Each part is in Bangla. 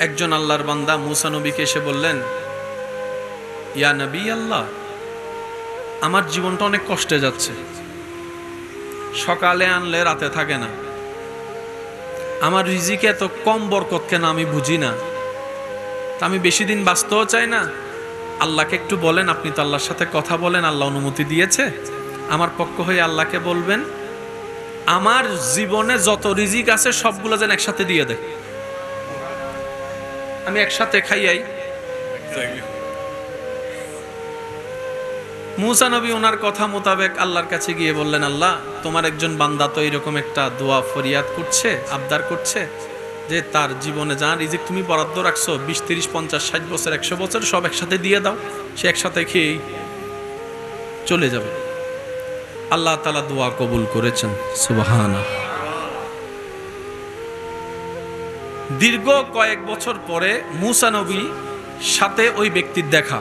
একজন আল্লাহর বান্দা মুসা নবীকে এসে বললেন, ইয়া নবী আল্লাহ, আমার জীবনটা অনেক কষ্টে যাচ্ছে, সকালে আনলে রাতে থাকে না, আমার রিজিকে এত কম বরকত কেন আমি বুঝি না, তা আমি বেশি দিন বাঁচতেও চাই না, আল্লাহকে একটু বলেন, আপনি তো আল্লাহর সাথে কথা বলেন, আল্লাহ অনুমতি দিয়েছে, আমার পক্ষ হয়ে আল্লাহকে বলবেন আমার জীবনে যত রিজিক আছে সবগুলো যেন একসাথে দিয়ে দেয়, আমি একসাথে খাইয়াই। মুসা নবী ওনার কথা মোতাবেক আল্লাহর কাছে গিয়ে বললেন, আল্লাহ, তোমার একজন বান্দা তো এরকম একটা দোয়া ফরিয়াদ করছে, আবদার করছে যে তার জীবনে যা রিজিক তুমি বরাদ্দ রাখছো 20, 30, 50, 60 বছর, 100 বছর সব একসাথে দিয়ে দাও, সে একসাথে খেয়েই চলে যাবে। আল্লাহ তাআলা দোয়া কবুল করেছেন, সুবহানাল্লাহ। দীর্ঘ কয়েক বছর পরে মুসা নবী সাথে ওই ব্যক্তির দেখা,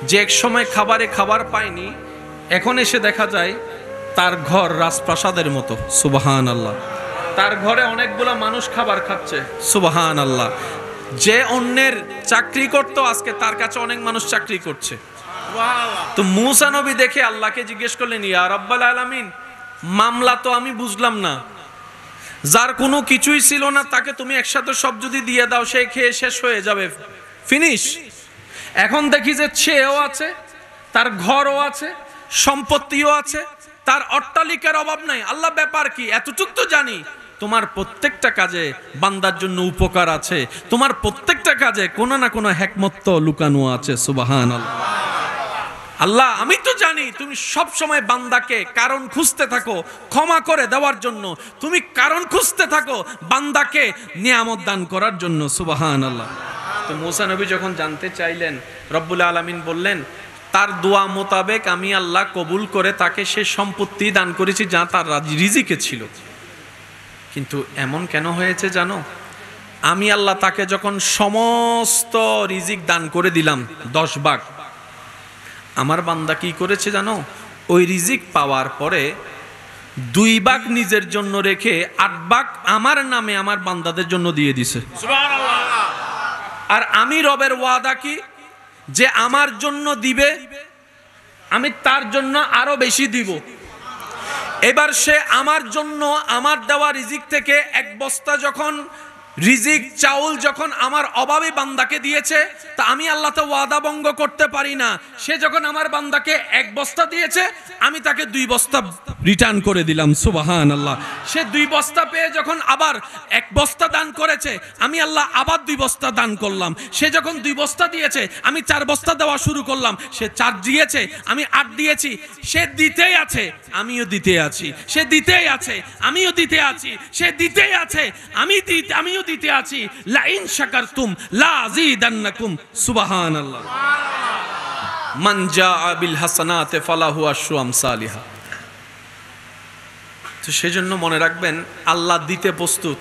যে এক সময় খাবারে খাবার পায়নি, এখন এসে দেখা যায় তার ঘর রাজপ্রাসাদের মতো, সুবহানাল্লাহ। তার ঘরে অনেকগুলো মানুষ খাবার খাচ্ছে, সুবহানাল্লাহ। যে অন্যের চাকরি করত আজকে তার কাছে অনেক মানুষ চাকরি করছে। তো মুসা নবী দেখে আল্লাহকে জিজ্ঞেস করলেন, ইয়া রাব্বাল আলামিন, মামলা তো আমি বুঝলাম না, যার কোনো কিছুই ছিল না তাকে তুমি একসাথে সব যদি দিয়ে দাও সে খেয়ে শেষ হয়ে যাবে, ফিনিশ। এখন দেখি যে সেও আছে, তার ঘরও আছে, সম্পত্তিও আছে, তার অট্টালিকার অভাব নাই। আল্লাহ ব্যাপার কি? এতটুকু তো জানি তোমার প্রত্যেকটা কাজে বান্দার জন্য উপকার আছে, তোমার প্রত্যেকটা কাজে কোনো না কোনো হিকমত তো লুকানো আছে, সুবহানাল্লাহ। আল্লাহ, আমি তো জানি তুমি সব সময় বান্দাকে কারণ খুঁজতে থাকো ক্ষমা করে দেওয়ার জন্য, তুমি কারণ খুঁজতে থাকো বান্দাকে নিয়ামত দান করার জন্য, সুবহানাল্লাহ। তো মুসা নবী যখন জানতে চাইলেন, রব্বুল আলামিন বললেন, তার দোয়া মোতাবেক আমি আল্লাহ কবুল করে তাকে সে সম্পত্তি দান করেছি যা তার রিজিকে ছিল। কিন্তু এমন কেন হয়েছে জানো? আমি আল্লাহ তাকে যখন সমস্ত রিজিক দান করে দিলাম 10 ভাগ, আমার বান্দা কি করেছে জানো? ওই রিজিক পাওয়ার পরে 2 ভাগ নিজের জন্য রেখে 8 ভাগ আমার নামে আমার বান্দাদের জন্য দিয়ে দিছে, সুবহানাল্লাহ। আর আমি রবের ওয়াদা কি, যে আমার জন্য দিবে আমি তার জন্য আরো বেশি দিব। এবার সে আমার জন্য আমার দেওয়া রিজিক থেকে 1 বস্তা যখন রিজিক চাউল যখন আমার অভাবী বান্দাকে দিয়েছে, তা আমি আল্লাহ তো ওয়াদা ভঙ্গ করতে পারি না। সে যখন আমার বান্দাকে 1 বস্তা দিয়েছে, আমি তাকে 2 বস্তা রিটার্ন করে দিলাম, সুবহানাল্লাহ। সে 2 বস্তা পেয়ে যখন আবার 1 বস্তা দান করেছে, আমি আল্লাহ আবার 2 বস্তা দান করলাম। সে যখন 2 বস্তা দিয়েছে, আমি 4 বস্তা দেওয়া শুরু করলাম। সে 4 দিয়েছে, আমি 8 দিয়েছি। সে দিতেই আছে, আমিও দিতে আছি। সে দিতেই আছে, আমিও দিতে আছি। সে দিতেই আছে, আমিও দিতে আছি। লা ইন শাকারতুম লা আযীদান্নাকুম, সুবহানাল্লাহ। মান জাআ বিল হাসানাতি ফালাহু আশরু আমসালিহা। তো সেজন্য মনে রাখবেন, আল্লাহ দিতে প্রস্তুত।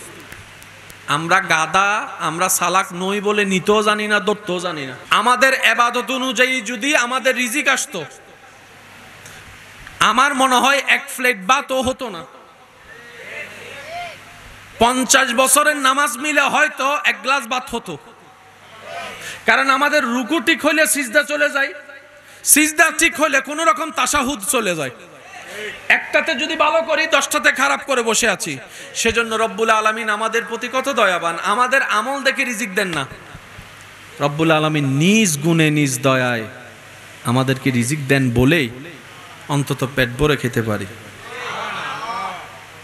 আমরা গাদা, আমরা সালাক নই বলে নিতেও জানি না, ধরতেও জানি না। আমাদের ইবাদত অনুযায়ী যদি আমাদের রিজিক আসতো, আমার মনে হয় 1 প্লেট ভাতও হতো না। 50 বছরের নামাজ মিলে হয়তো 1 গ্লাস ভাত হতো। কারণ আমাদের রুকু ঠিক হইলে সিজদা চলে যায়, সিজদা ঠিক হইলে কোনো রকম তাশাহুদ চলে যায়। একটাতে যদি ভালো করি 10টাতে খারাপ করে বসে আছি। সেজন্য রব্বুল আলামিন আমাদের প্রতি কত দয়াবান, আমাদের আমল দেখে রিজিক দেন না। রব্বুল আলামিন নিজ গুণে নিজ দয়ায় আমাদেরকে রিজিক দেন বলেই অন্তত পেট ভরে খেতে পারি।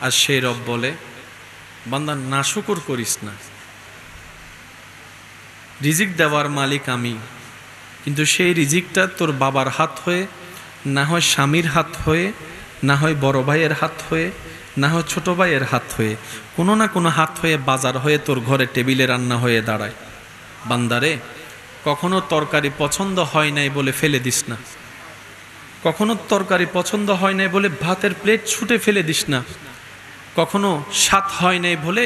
আর সেই রব বলে, বান্দা নাশুকর করিস না, রিজিক দেওয়ার মালিক আমি, কিন্তু সেই রিজিকটা তোর বাবার হাত হয়ে, না হয় স্বামীর হাত হয়ে, না হয় বড় ভাইয়ের হাত হয়ে, না হয় ছোট ভাইয়ের হাত হয়ে, কোনো না কোনো হাত হয়ে বাজার হয়ে তোর ঘরে টেবিলে রান্না হয়ে দাঁড়ায়। বান্দারে, কখনো তরকারি পছন্দ হয় নাই বলে ফেলে দিস না, কখনো তরকারি পছন্দ হয় নাই বলে ভাতের প্লেট ছুটে ফেলে দিস না, কখনো স্বাদ হয় নাই বলে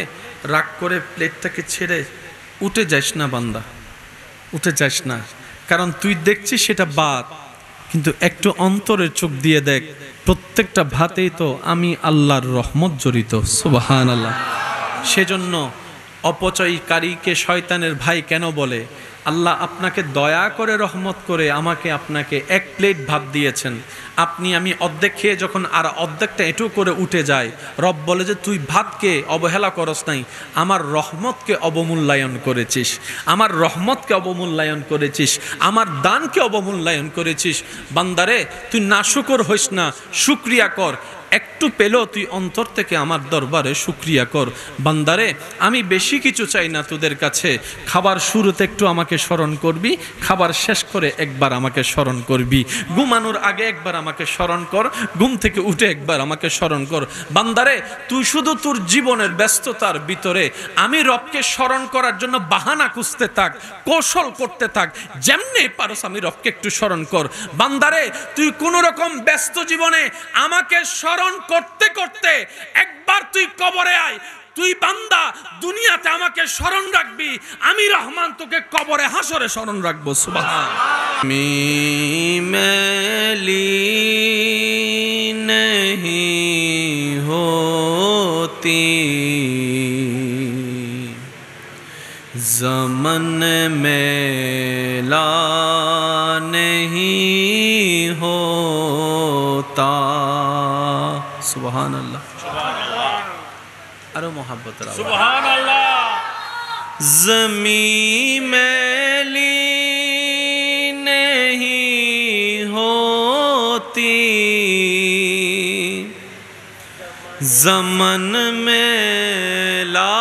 রাগ করে প্লেটটাকে ছেড়ে উঠে যাস না। বান্দা, উঠে যাস না, কারণ তুই দেখছিস সেটা ভাত, কিন্তু একটু অন্তরের চোখ দিয়ে দেখ, প্রত্যেকটা ভাতেই তো আমি আল্লাহর রহমত জড়িত, সুবহানাল্লাহ। সেজন্য অপচয়কারীকে শয়তানের ভাই কেন বলে? আল্লাহ আপনাকে দয়া করে রহমত করে আমাকে আপনাকে এক প্লেট ভাত দিয়েছেন, আমি অর্ধেক খেয়ে যখন আর অর্ধেকটা এঁটো করে উঠে যায়, রব বলে যে তুই ভাতকে অবহেলা করস নাই, আমার রহমতকে অবমূল্যায়ন করেছিস, আমার রহমতকে অবমূল্যায়ন করেছিস, আমার দানকে অবমূল্যায়ন করেছিস। বান্দারে তুই নাশুকর হইস না, শুকরিয়া কর। একটু পেলেও তুই অন্তর থেকে আমার দরবারে শুকরিয়া কর। বান্দারে আমি বেশি কিছু চাই না তোদের কাছে, খাবার শুরুতে একটু আমাকে স্মরণ করবি, খাবার শেষ করে একবার আমাকে স্মরণ করবি, ঘুমানোর আগে একবার আমাকে স্মরণ কর, ঘুম থেকে উঠে একবার আমাকে স্মরণ কর। বান্দারে তুই শুধু তোর জীবনের ব্যস্ততার ভিতরে আমি রবকে স্মরণ করার জন্য বাহানা খুঁজতে থাক, কৌশল করতে থাক, যেমনি পারস আমি রবকে একটু স্মরণ কর। বান্দারে তুই কোন রকম ব্যস্ত জীবনে আমাকে স্মরণ করতে করতে একবার তুই কবরে আয়। তুই বান্দা দুনিয়াতে আমাকে স্মরণ রাখবি, আমি রহমান তোকে কবরে হাসরে স্মরণ রাখবো। সুবহান। মেলি नहीं होती ज़मन मेला नहीं होता। सुबहान अल्लाह, अरे मोहब्बत सुबहान अल्लाह। ज़मीं मैली नहीं होती ज़मन मेला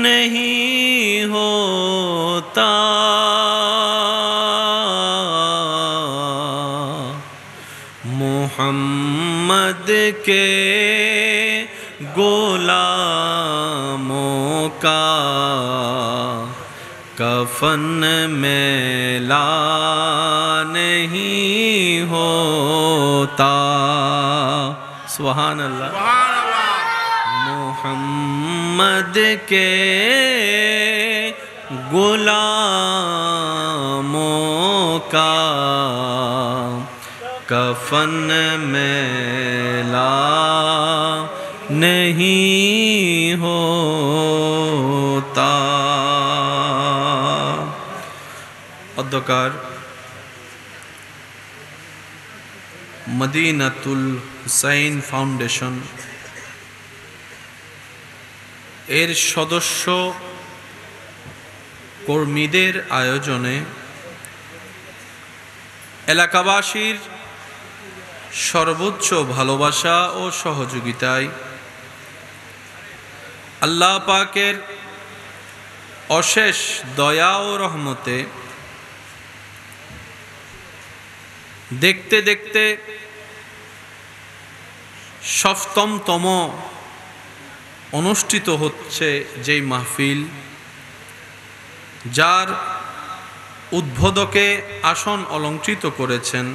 नहीं होता। मोहम्मद के गुलामों का कफन मैला नहीं होता। सुभान अल्लाह। मोहम्मद के गुलामों का कफन मैला नहीं होता। অধ্যকার মদিনাতুল হুসাইন ফাউন্ডেশন এর সদস্য কর্মীদের আয়োজনে এলাকাবাসীর সর্বোচ্চ ভালোবাসা ও সহযোগিতায় আল্লাহ পাকের অশেষ দয়া ও রহমতে দেখতে দেখতে সপ্তমতম অনুষ্ঠিত হচ্ছে যেই মাহফিল, যার উদ্বোধকে আসন অলঙ্কৃত করেছেন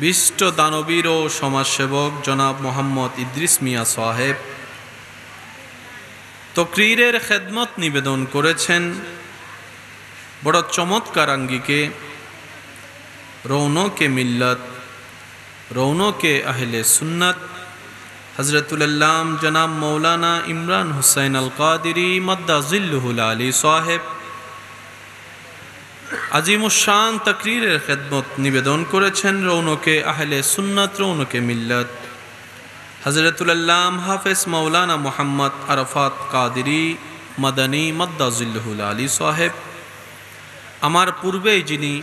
বিশিষ্ট দানবীর ও সমাজসেবক জনাব মোহাম্মদ ইদ্রিস মিয়া সাহেব। তকরীরের খেদমত নিবেদন করেছেন বড় চমৎকার আঙ্গিকে রৌনকে মিল্লত, রৌনকে আহলে সুন্নাত হযরতুল আল্লাম জনাব মৌলানা ইমরান হুসাইন আল কাদিরি মাদ্দাজিল্লুহুল আলী সাহেব আজিমুশান তকরীরের খেদমত নিবেদন করেছেন রৌনকে আহলে সুন্নাত, রৌনকে মিল্লত হযরতুল আল্লাম হাফেজ মৌলানা মোহাম্মদ আরাফাত কাদিরি মাদানী মাদ্দাজিল্লুহুল আলী সাহেব। আমার পূর্বেই যিনি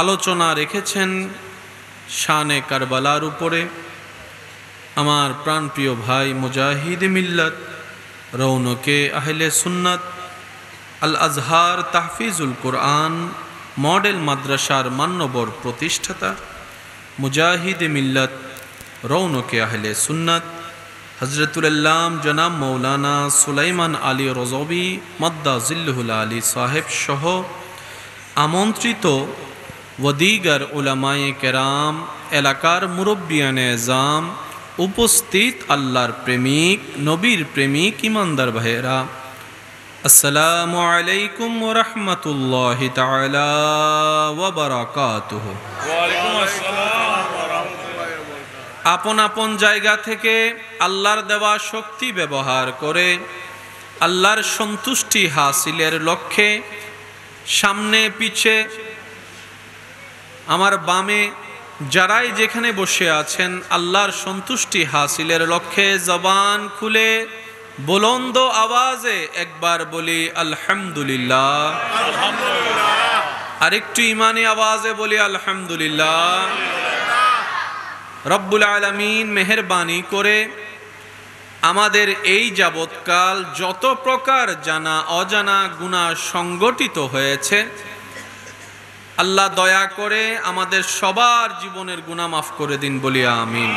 আলোচনা রেখেছেন শানে কারবালার উপরে, আমার প্রাণপ্রিয় ভাই মুজাহিদ মিল্লত রৌনকে আহলে সুন্নাত আল আজহার তাহফিজুল কুরআন মডেল মাদ্রাসার মান্যবর প্রতিষ্ঠাতা মুজাহিদ মিল্লত রৌনকে আহলে সুন্নাত হযরতুল আল্লাম জনাব মৌলানা সুলাইমান আলী রজবি মাদ্দাজিল্লুহুল আলী সাহেব সহ আমন্ত্রিত ওদিগার উলামায়ে কেরাম, এলাকার মুরব্বিয়ানে এজাম, উপস্থিত আল্লাহর প্রেমিক, নবীর প্রেমিক ইমানদার ভাইয়েরা, আসসালামু আলাইকুম ওয়া রাহমাতুল্লাহি তাআলা ওয়া বারাকাতুহু। ওয়া আলাইকুম আসসালাম ওয়া রাহমাতুল্লাহি ওয়া বারাকাতুহু। আপন আপন জায়গা থেকে আল্লাহর দেওয়া শক্তি ব্যবহার করে আল্লাহর সন্তুষ্টি হাসিলের লক্ষ্যে সামনে পিছে আমার বামে যারাই যেখানে বসে আছেন আল্লাহর সন্তুষ্টি হাসিলের লক্ষ্যে জবান খুলে বুলন্দ আওয়াজে একবার বলি আলহামদুলিল্লাহ, আরেকটু ইমানি আওয়াজে বলি আলহামদুলিল্লাহ। রব্বুল আলামিন মেহেরবানি করে আমাদের এই যাবৎকাল যত প্রকার জানা অজানা গুনাহ সংগঠিত হয়েছে, আল্লাহ দয়া করে আমাদের সবার জীবনের গুনাহ মাফ করে দিন বলি আমিন।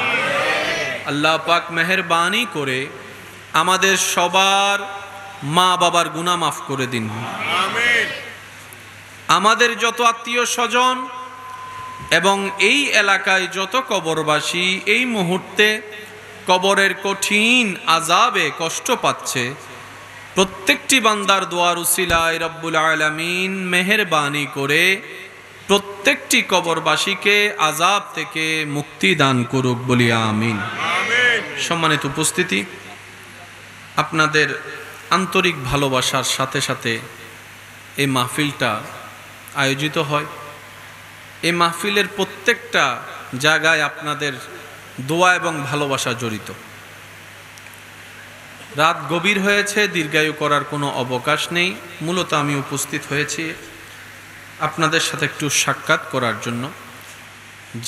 আল্লাহ পাক মেহেরবানি করে আমাদের সবার মা বাবার গুনাহ মাফ করে দিন আমিন। আমাদের যত আত্মীয় স্বজন এবং এই এলাকায় যত কবরবাসী এই মুহূর্তে কবরের কঠিন আযাবে কষ্ট পাচ্ছে, প্রত্যেকটি বান্দার দোয়ার উসিলায় রব্বুল আলামিন মেহেরবানি করে প্রত্যেকটি কবরবাসীকে আযাব থেকে মুক্তি দান করুক বলি আমিন। সম্মানিত উপস্থিতি, আপনাদের আন্তরিক ভালোবাসার সাথে সাথে এই মাহফিলটা আয়োজিত হয়। এই মাহফিলের প্রত্যেকটা জায়গায় আপনাদের দোয়া এবং ভালোবাসা জড়িত। রাত গভীর হয়েছে, দীর্ঘায়ু করার কোনো অবকাশ নেই। মূলত আমি উপস্থিত হয়েছি আপনাদের সাথে একটু সাক্ষাৎ করার জন্য।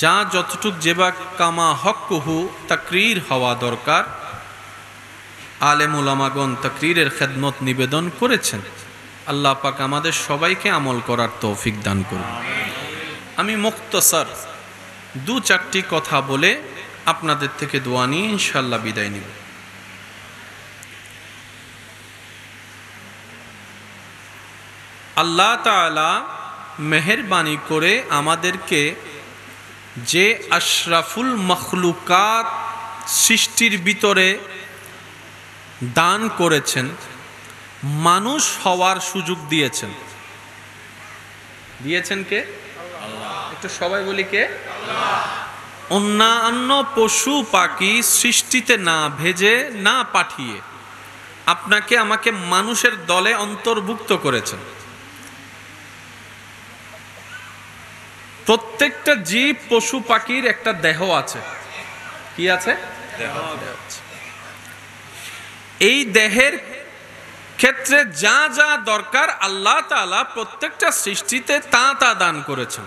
যা যতটুক যেবা কামা হক্কুহু তাকরীর হওয়া দরকার, আলেম উলামাগণ তাকরীরের খেদমত নিবেদন করেছেন। আল্লাহ পাক আমাদের সবাইকে আমল করার তৌফিক দান করুন। আমি মুক্তসর দু চারটি কথা বলে আপনাদের থেকে দোয়া নিয়ে ইনশাআল্লাহ বিদায় নিব। আল্লাহ তাআলা মেহেরবানি করে আমাদেরকে যে আশরাফুল মখলুকাত সৃষ্টির ভিতরে দান করেছেন, মানুষ হওয়ার সুযোগ দিয়েছেন। দিয়েছেন কে? আল্লাহ। একটু সবাই বলি কে? আল্লাহ। অন্যান্য পশু পাখি সৃষ্টিতে না ভেজে না পাঠিয়ে আপনাকে আমাকে মানুষের দলে অন্তর্ভুক্ত করেছেন। প্রত্যেকটা জীব পশু পাখির একটা দেহ আছে। কি আছে? দেহ আছে। এই দেহের ক্ষেত্রে যা যা দরকার আল্লাহ তাআলা প্রত্যেকটা সৃষ্টিতে তা তা দান করেছেন।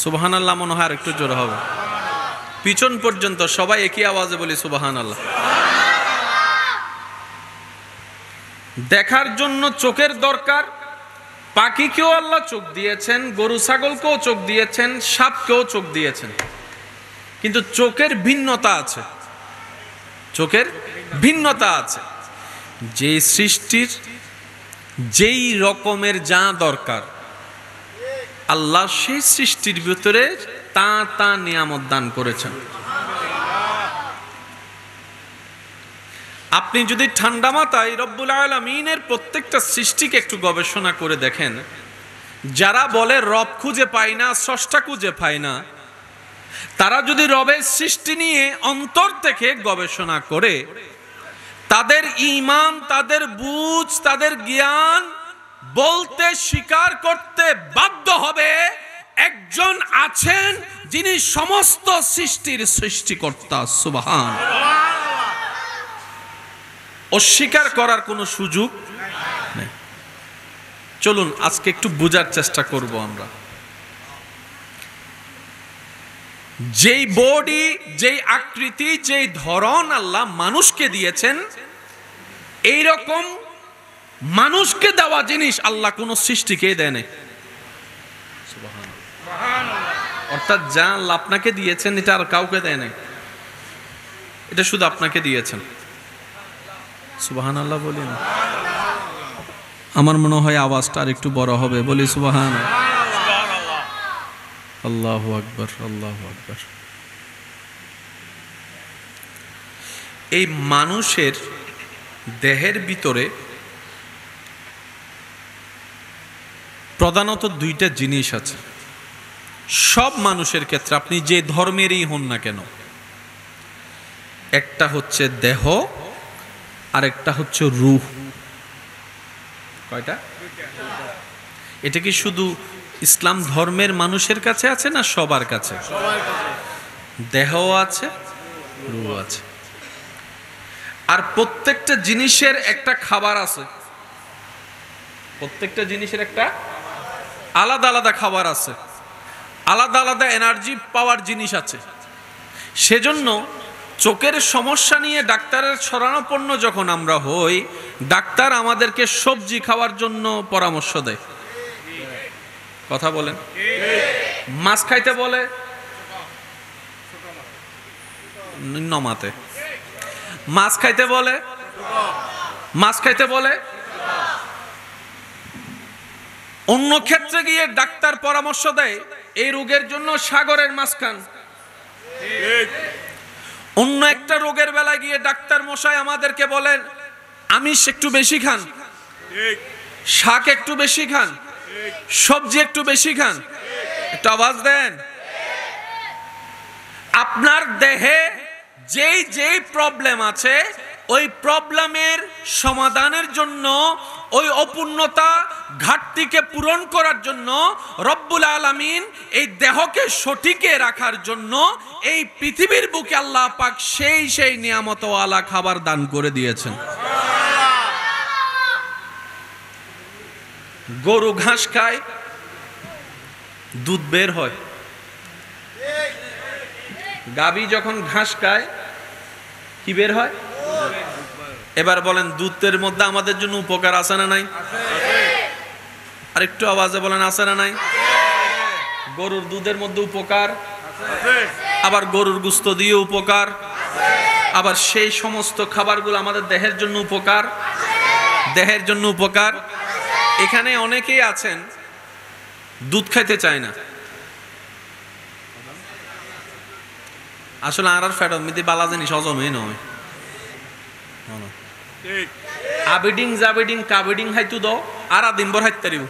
সুবহানাল্লাহ মনে হয় আর একটু জোরে হবে। পিছন পর্যন্ত সবাই একই আওয়াজে বলি সুবহানাল্লাহ। দেখার জন্য চোখের দরকার। পাখিকেও আল্লাহ চোখ দিয়েছেন, গরু ছাগলকেও চোখ দিয়েছেন, সাপকেও চোখ দিয়েছেন। কিন্তু চোখের ভিন্নতা আছে। চোখের ভিন্নতা আছে। যে সৃষ্টির যেই রকমের যা দরকার আল্লাহ সেই সৃষ্টির ভিতরে তা তা নিয়ামত দান করেছেন। আপনি যদি ঠান্ডা মাথায় রব্বুল আলামিনের প্রত্যেকটা সৃষ্টিকে একটু গবেষণা করে দেখেন, যারা বলে রব খুঁজে পায় না, স্রষ্টা খুঁজে পায় না, তারা যদি রবের সৃষ্টি নিয়ে অন্তর থেকে গবেষণা করে, তাদের ঈমান, তাদের বুঝ, তাদের জ্ঞান বলতে স্বীকার করতে বাধ্য হবে একজন আছেন যিনি সমস্ত সৃষ্টির সৃষ্টিকর্তা। সুবহানাল্লাহ। অস্বীকার করার কোনো সুযোগ নেই। চলুন আজকে একটু বোঝার চেষ্টা করব আমরা। যেই বডি, যেই আকৃতি, যেই ধরন আল্লাহ মানুষকে দিয়েছেন, এই রকম মানুষকে দেওয়া জিনিস আল্লাহ কোন সৃষ্টিকে দেয় নাই। অর্থাৎ যা আল্লাহ আপনাকে দিয়েছেন এটা আর কাউকে দেয় নাই, এটা শুধু আপনাকে দিয়েছেন। সুবহানাল্লাহ বলি না? আমার মনে হয় আওয়াজটা আর একটু বড় হবে, বলি সুবহানাল্লাহ। আল্লাহু আকবার, আল্লাহু আকবার। এই মানুষের দেহের ভিতরে প্রধানত দুইটা জিনিস আছে। সব মানুষের ক্ষেত্রে, আপনি যে ধর্মেরই হন না কেন, একটা হচ্ছে দেহ আর একটা হচ্ছে রূহ। কয়টা? এটা কি শুধু ইসলাম ধর্মের মানুষের কাছে আছে না সবার কাছে? দেহ আছে, রূহ আছে। আর প্রত্যেকটা জিনিসের একটা খাবার আছে, প্রত্যেকটা জিনিসের একটা আলাদা আলাদা খাবার আছে, আলাদা আলাদা এনার্জি পাওয়ার জিনিস আছে। সেজন্য চোখের সমস্যা নিয়ে ডাক্তারের শরণাপন্ন যখন আমরা হই, ডাক্তার আমাদেরকে সবজি খাওয়ার জন্য পরামর্শ দেয়। কথা বলেন। মাছ খাইতে বলে নমাতে, মাছ খাইতে বলে, মাছ খাইতে বলে। অন্য ক্ষেত্রে গিয়ে ডাক্তার পরামর্শ দেয় এই রোগের জন্য সাগরের মাছ খান। অন্য একটা রোগের বেলায় গিয়ে ডাক্তার মশাই আমাদেরকে বলেন আমিষ একটু বেশি খান, শাক একটু বেশি খান, সবজি একটু বেশি খান। একটু আওয়াজ দেন। আপনার দেহে যেই যেই প্রবলেম আছে, ওই প্রবলেমের সমাধানের জন্য, ওই অপূর্ণতা ঘাটতিকে পূরণ করার জন্য রব্বুল আলামিন এই দেহকে সঠিকে রাখার জন্য এই পৃথিবীর বুকে আল্লাহ পাক সেই নিয়ামতওয়ালা খাবার দান করে দিয়েছেন। গরু ঘাস খায়, দুধ বের হয়। গাভী যখন ঘাস খায় কি বের হয়? এবার বলেন দুধের মধ্যে আমাদের জন্য উপকার আছে না নাই? আর একটু আওয়াজে বলেন আছে না নাই? গরুর দুধের মধ্যে উপকার, আবার গরুর গোশত দিয়ে উপকার, আবার সেই সমস্ত খাবারগুলো আমাদের দেহের জন্য উপকার, দেহের জন্য উপকার। এখানে অনেকেই আছেন দুধ খাইতে চায় না। আসলে আর ফ্যাট মিদি বালা জিনিস হজমই নয়। আবিডিং জাবিডিং কাবিডিং হাইতু দাও আর দিন ভর হাইতে পারিব,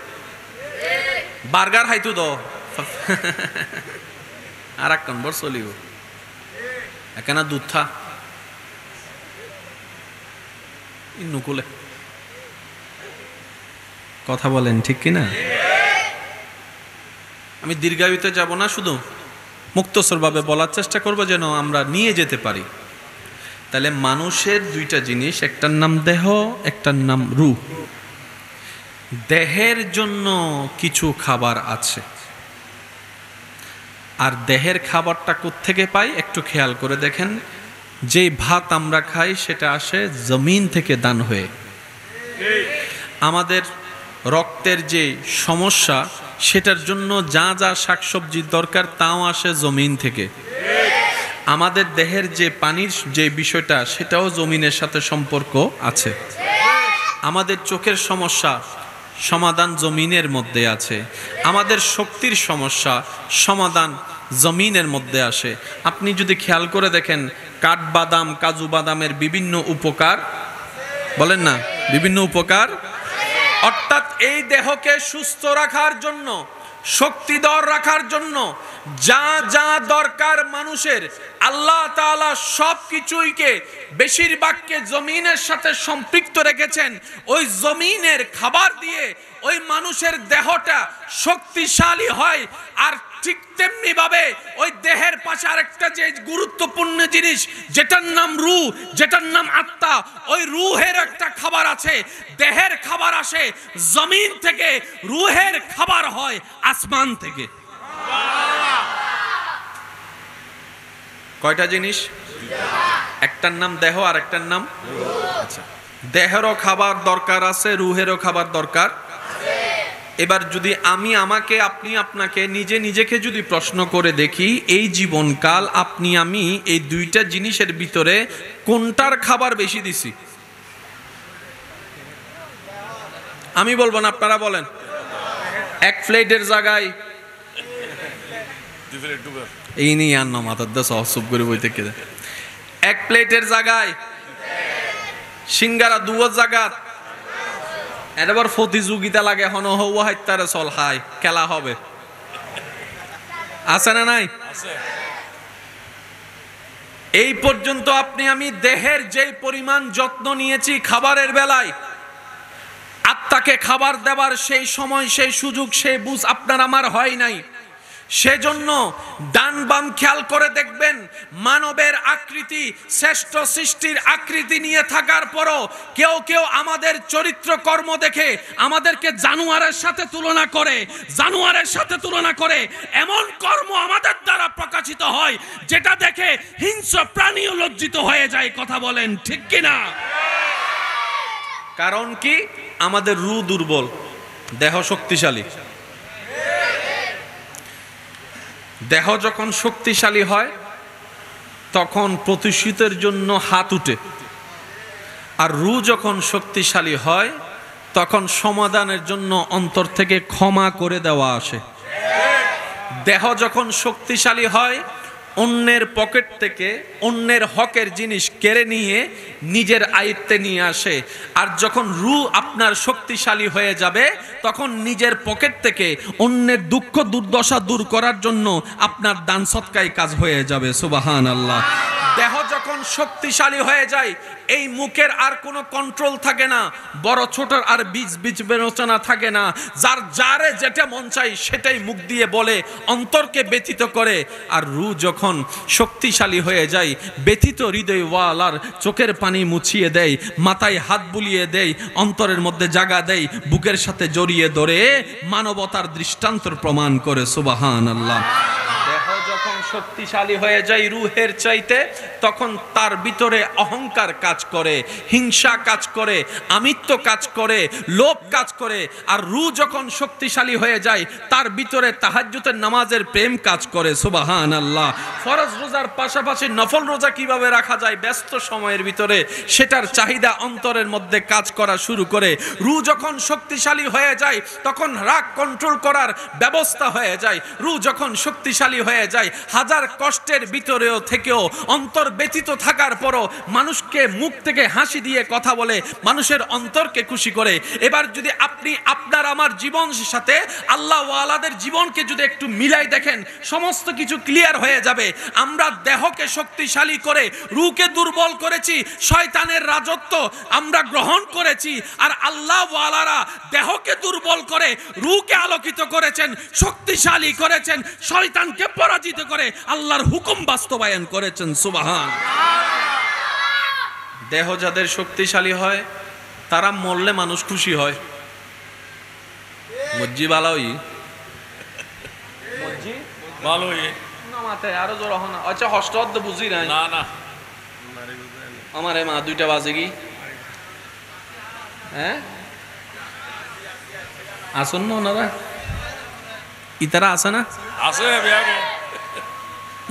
বার্গার হাইতু দাও আর এক বর চলিব, এখানে দুধ থা নুকুলে। কথা বলেন ঠিক কিনা? আমি দীর্ঘায়িতে যাব না, শুধু মুক্তসরভাবে বলার চেষ্টা করব যেন আমরা নিয়ে যেতে পারি। তাহলে মানুষের দুইটা জিনিস, একটার নাম দেহ, একটার নাম রূহ। দেহের জন্য কিছু খাবার আছে, আর দেহের খাবারটা কোত্থেকে পাই একটু খেয়াল করে দেখেন। যে ভাত আমরা খাই সেটা আসে জমিন থেকে দান হয়ে। আমাদের রক্তের যে সমস্যা সেটার জন্য যা যা শাকসবজির দরকার তাও আসে জমিন থেকে। আমাদের দেহের যে পানির যে বিষয়টা সেটাও জমিনের সাথে সম্পর্ক আছে। আমাদের চোখের সমস্যা সমাধান জমিনের মধ্যে আছে। আমাদের শক্তির সমস্যা সমাধান জমিনের মধ্যে আসে। আপনি যদি খেয়াল করে দেখেন কাঠবাদাম, কাজু বাদামের বিভিন্ন উপকার, বলেন না বিভিন্ন উপকার, অর্থাৎ এই দেহকে সুস্থ রাখার জন্য, শক্তিধর রাখার জন্য যা যা দরকার মানুষের, আল্লাহ তাআলা সব কিছুইকে বেশিরভাগকে জমিনের সাথে সম্পৃক্ত রেখেছেন। ওই জমিনের খাবার দিয়ে ওই মানুষের দেহটা শক্তিশালী হয়। আর ঠিক তেমনি ভাবে ওই দেহের পাশে আরেকটা যে গুরুত্বপূর্ণ জিনিস যেটার নাম রূহ, যেটার নাম আত্মা, ওই রূহের একটা খাবার আছে। দেহের খাবার আসে জমিন থেকে, রূহের খাবার হয় আসমান থেকে। কয়টা জিনিস? একটার নাম দেহ আর একটার নাম রূহ। আচ্ছা, দেহেরও খাবার দরকার আছে, রূহেরও খাবার দরকার। এবার যদি আমি আমাকে, আপনি আপনাকে, নিজেকে যদি প্রশ্ন করে দেখি, এই জীবনকাল আপনি আমি এই দুইটা জিনিসের ভিতরে কোনটার খাবার বেশি দিছি? আমি বলবো না, আপনারা বলেন। এক প্লেটের জায়গায় এই নিয়ে আন্ন মাথার দা সব করে বই থেকে, এক প্লেটের জায়গায় সিঙ্গারা দুয়ো জায়গা এবার প্রতিযোগিতা লাগে, হন হওয়া হাইতারে চল হাই খেলা হবে। আছে না নাই? এই পর্যন্ত আপনি আমি দেহের যেই পরিমাণ যত্ন নিয়েছি খাবারের বেলায়, আত্মাকে খাবার দেবার সেই সময়, সেই সুযোগ, সেই বুঝ আপনার আমার হয় নাই। সেজন্য ডান বাম খেয়াল করে দেখবেন, মানবের আকৃতি, শ্রেষ্ঠ সৃষ্টির আকৃতি নিয়ে থাকার পরও কেউ কেউ আমাদের চরিত্র কর্ম দেখে আমাদেরকে জানোয়ারের সাথে তুলনা করে, জানোয়ারের সাথে তুলনা করে এমন কর্ম আমাদের দ্বারা প্রকাশিত হয় যেটা দেখে হিংস্র প্রাণীও লজ্জিত হয়ে যায়। কথা বলেন ঠিক কিনা? কারণ কি? আমাদের রূহ দুর্বল, দেহ শক্তিশালী। দেহ যখন শক্তিশালী হয় তখন প্রতিশোধের জন্য হাত উঠে, আর রূহ যখন শক্তিশালী হয় তখন সমাধানের জন্য অন্তর থেকে ক্ষমা করে দেওয়া আসে। দেহ যখন শক্তিশালী হয় অন্যের পকেট থেকে অন্যের হকের জিনিস কেড়ে নিয়ে নিজের আয়ত্তে নিয়ে আসে। আর যখন রূহ আপনার শক্তিশালী হয়ে যাবে তখন নিজের পকেট থেকে অন্যের দুঃখ দুর্দশা দূর করার জন্য আপনার দান সৎকায় কাজ হয়ে যাবে। সুবহানাল্লাহ। দেহ যখন শক্তিশালী হয়ে যায় এই মুখের আর কোনো কন্ট্রোল থাকে না, বড় ছোটর আর বীজ বীজ বিবেচনা থাকে না, যারে যেটা মন চাই সেটাই মুখ দিয়ে বলে, অন্তরকে ব্যথিত করে। আর রূহ যখন শক্তিশালী হয়ে যায় ব্যথিত হৃদয় ওয়ালার চোখের পানি মুছিয়ে দেয়, মাথায় হাত বুলিয়ে দেয়, অন্তরের মধ্যে জায়গা দেয়, বুকের সাথে জড়িয়ে ধরে মানবতার দৃষ্টান্তর প্রমাণ করে। সুবহানাল্লাহ। দেহ যখন শক্তিশালী হয়ে যায় রূহের চাইতে, তখন তার ভিতরে অহংকার কাজ করে, হিংসা কাজ করে, আমিত্ব কাজ করে, লোভ কাজ করে। আর রূহ যখন শক্তিশালী হয়ে যায় তার ভিতরে তাহাজ্জুদের নামাজের প্রেম কাজ করে। সুবহানাল্লাহ। ফরজ রোজার পাশাপাশি নফল রোজা কিভাবে রাখা যায় ব্যস্ত সময়ের ভিতরে, সেটার চাহিদা অন্তরের মধ্যে কাজ করা শুরু করে। রূহ যখন শক্তিশালী হয়ে যায় তখন রাগ কন্ট্রোল করার ব্যবস্থা হয়ে যায়। রূহ যখন শক্তিশালী হয়ে যায় হাজার কষ্টের ভিতরেও থেকেও অন্তর ব্যথিত থাকার পরও মানুষকে মুখ থেকে হাসি দিয়ে কথা বলে, মানুষের অন্তরকে খুশি করে। এবার যদি আপনি আপনার আমার জীবনের সাথে আল্লাহ ওয়ালাদের জীবনকে যদি একটু মিলাই দেখেন সমস্ত কিছু ক্লিয়ার হয়ে যাবে। আমরা দেহকে শক্তিশালী করে রূহকে দুর্বল করেছি, শয়তানের রাজত্ব আমরা গ্রহণ করেছি। আর আল্লাহ ওয়ালারা দেহকে দুর্বল করে রূহকে আলোকিত করেছেন, শক্তিশালী করেছেন, শয়তানকে পরাজিত করে আল্লাহর হুকুম বাস্তবায়ন করেছেন। সুবহান। দেহ যাদের শক্তিশালী হয় তারা মরলে মানুষ খুশি হয়। মজ্জি ভালোই, মজ্জি ভালোই না মাতে আরো জোর হনা। আচ্ছা হস্ত অর্ধ বুঝি নাই না না আমারে মা 2টা বাজে কি হ্যাঁ আসুন না ওনারা ইতারা আছে না? আছে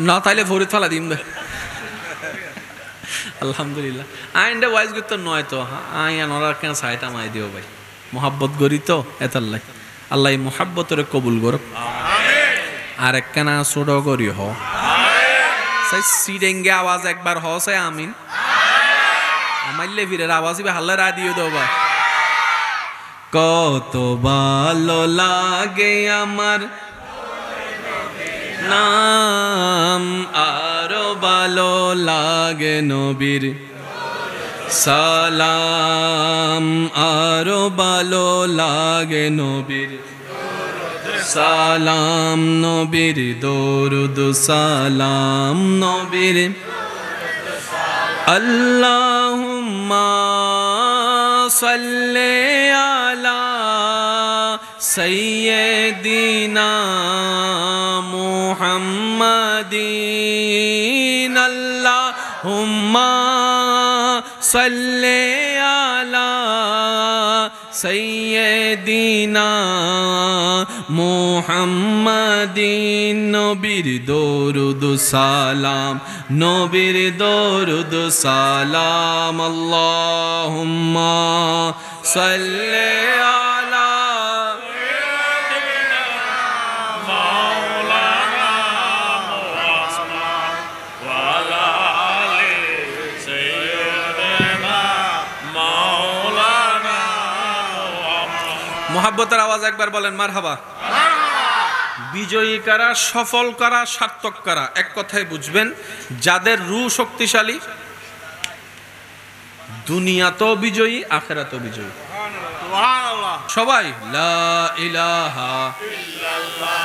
না তাইলে ভরে ফেলা দিন। আলহামদুলিল্লাহ। আইনটা ওয়াইজ করতে নয় তো আইন ওরা কেন সাইটা মাই দিও ভাই, মোহাব্বত করি তো এতাল্লাই আল্লাহ মোহাব্বতের কবুল করুক। আর একখানা ছোট করি হ সাই সিডেঙ্গে আওয়াজ একবার হ সাই আমিন আমাইলে ফিরের আওয়াজ হাল্লা রা দিও দো ভাই। কত ভালো লাগে আমার নাম, আরো ভালো লাগে নবীর সালাম, আরো ভালো লাগে নবীর সালাম, নবীর দরুদ সালাম নবীর। আল্লাহুম্মা সাল্লি আলা সাইয়্যিদিনা মুহাম্মাদিন। আল্লাহুম্মা সাল্লি আলা সাইয়্যিদিনা মুহাম্মাদিন। নবীর দরুদ সালাম, নবীর দরুদ সালাম। আল্লাহুম্মা সাল্লি আলা মোহাব্বতের আওয়াজ একবার বলেন মারহাবা। বিজয়ী কারা, সফল কারা, সার্থক কারা? এক কথায় বুঝবেন, যাদের রূহ শক্তিশালী, দুনিয়াতেও বিজয়ী, আখিরাতেও বিজয়ী। সবাই লা ইলাহা ইল্লাল্লাহ,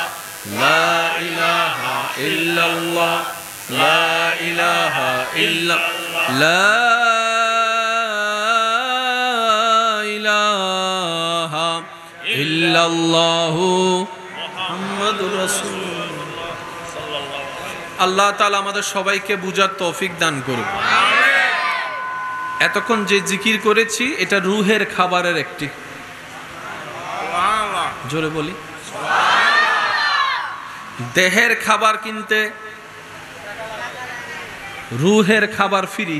লা ইলাহা ইল্লাল্লাহ, লা ইলাহা ইল্লাল্লাহ, লা ইলাহা ইল্লাল্লাহু মুহাম্মাদুর রাসূলুল্লাহ। আল্লাহ তাআলা আমাদের সবাইকে বুঝার তৌফিক দান করুন। এতক্ষণ যে জিকির করেছি এটা রূহের খাবারের একটি, জোরে বলি। দেহের খাবার কিনতে রূহের খাবার ফ্রি,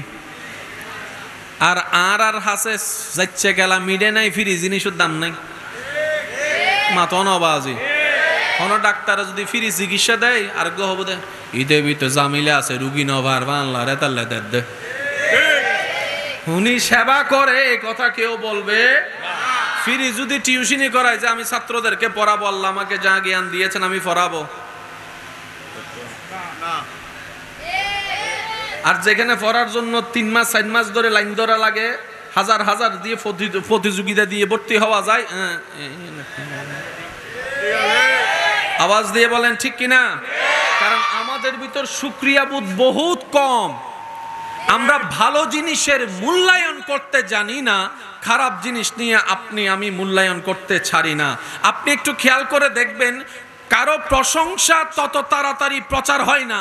আর হাসে যাচ্ছে গেলা মিডে নাই, ফ্রি জিনিসের দাম নাই। মাতন বাজি কোন ডাক্তার যদি ফ্রি চিকিৎসা দেয় আর গো হবো দে ঈদে বিতে জামিলে আছে রুগী নভার বাংলা রেতাল্লে দে উনি সেবা করে এই কথা কেউ বলবে? ফ্রি যদি টিউশনি করায় যে আমি ছাত্রদেরকে পড়াবো, আল্লাহ আমাকে যা জ্ঞান দিয়েছেন আমি পড়াবো, আর যেখানে পড়ার জন্য 3 মাস 4 মাস ধরে লাইন ধরা লাগে, হাজার হাজার দিয়ে প্রতিযোগিতা দিয়ে ভর্তি হওয়া যায়। আওয়াজ দিয়ে বলেন ঠিক কিনা? কারণ আমাদের ভিতর শুকরিয়া বোধ বহুত কম। আমরা ভালো জিনিসের মূল্যায়ন করতে জানি না, খারাপ জিনিস নিয়ে আপনি আমি মূল্যায়ন করতে ছাড়ি না। আপনি একটু খেয়াল করে দেখবেন, কারো প্রশংসা তত তাড়াতাড়ি প্রচার হয় না,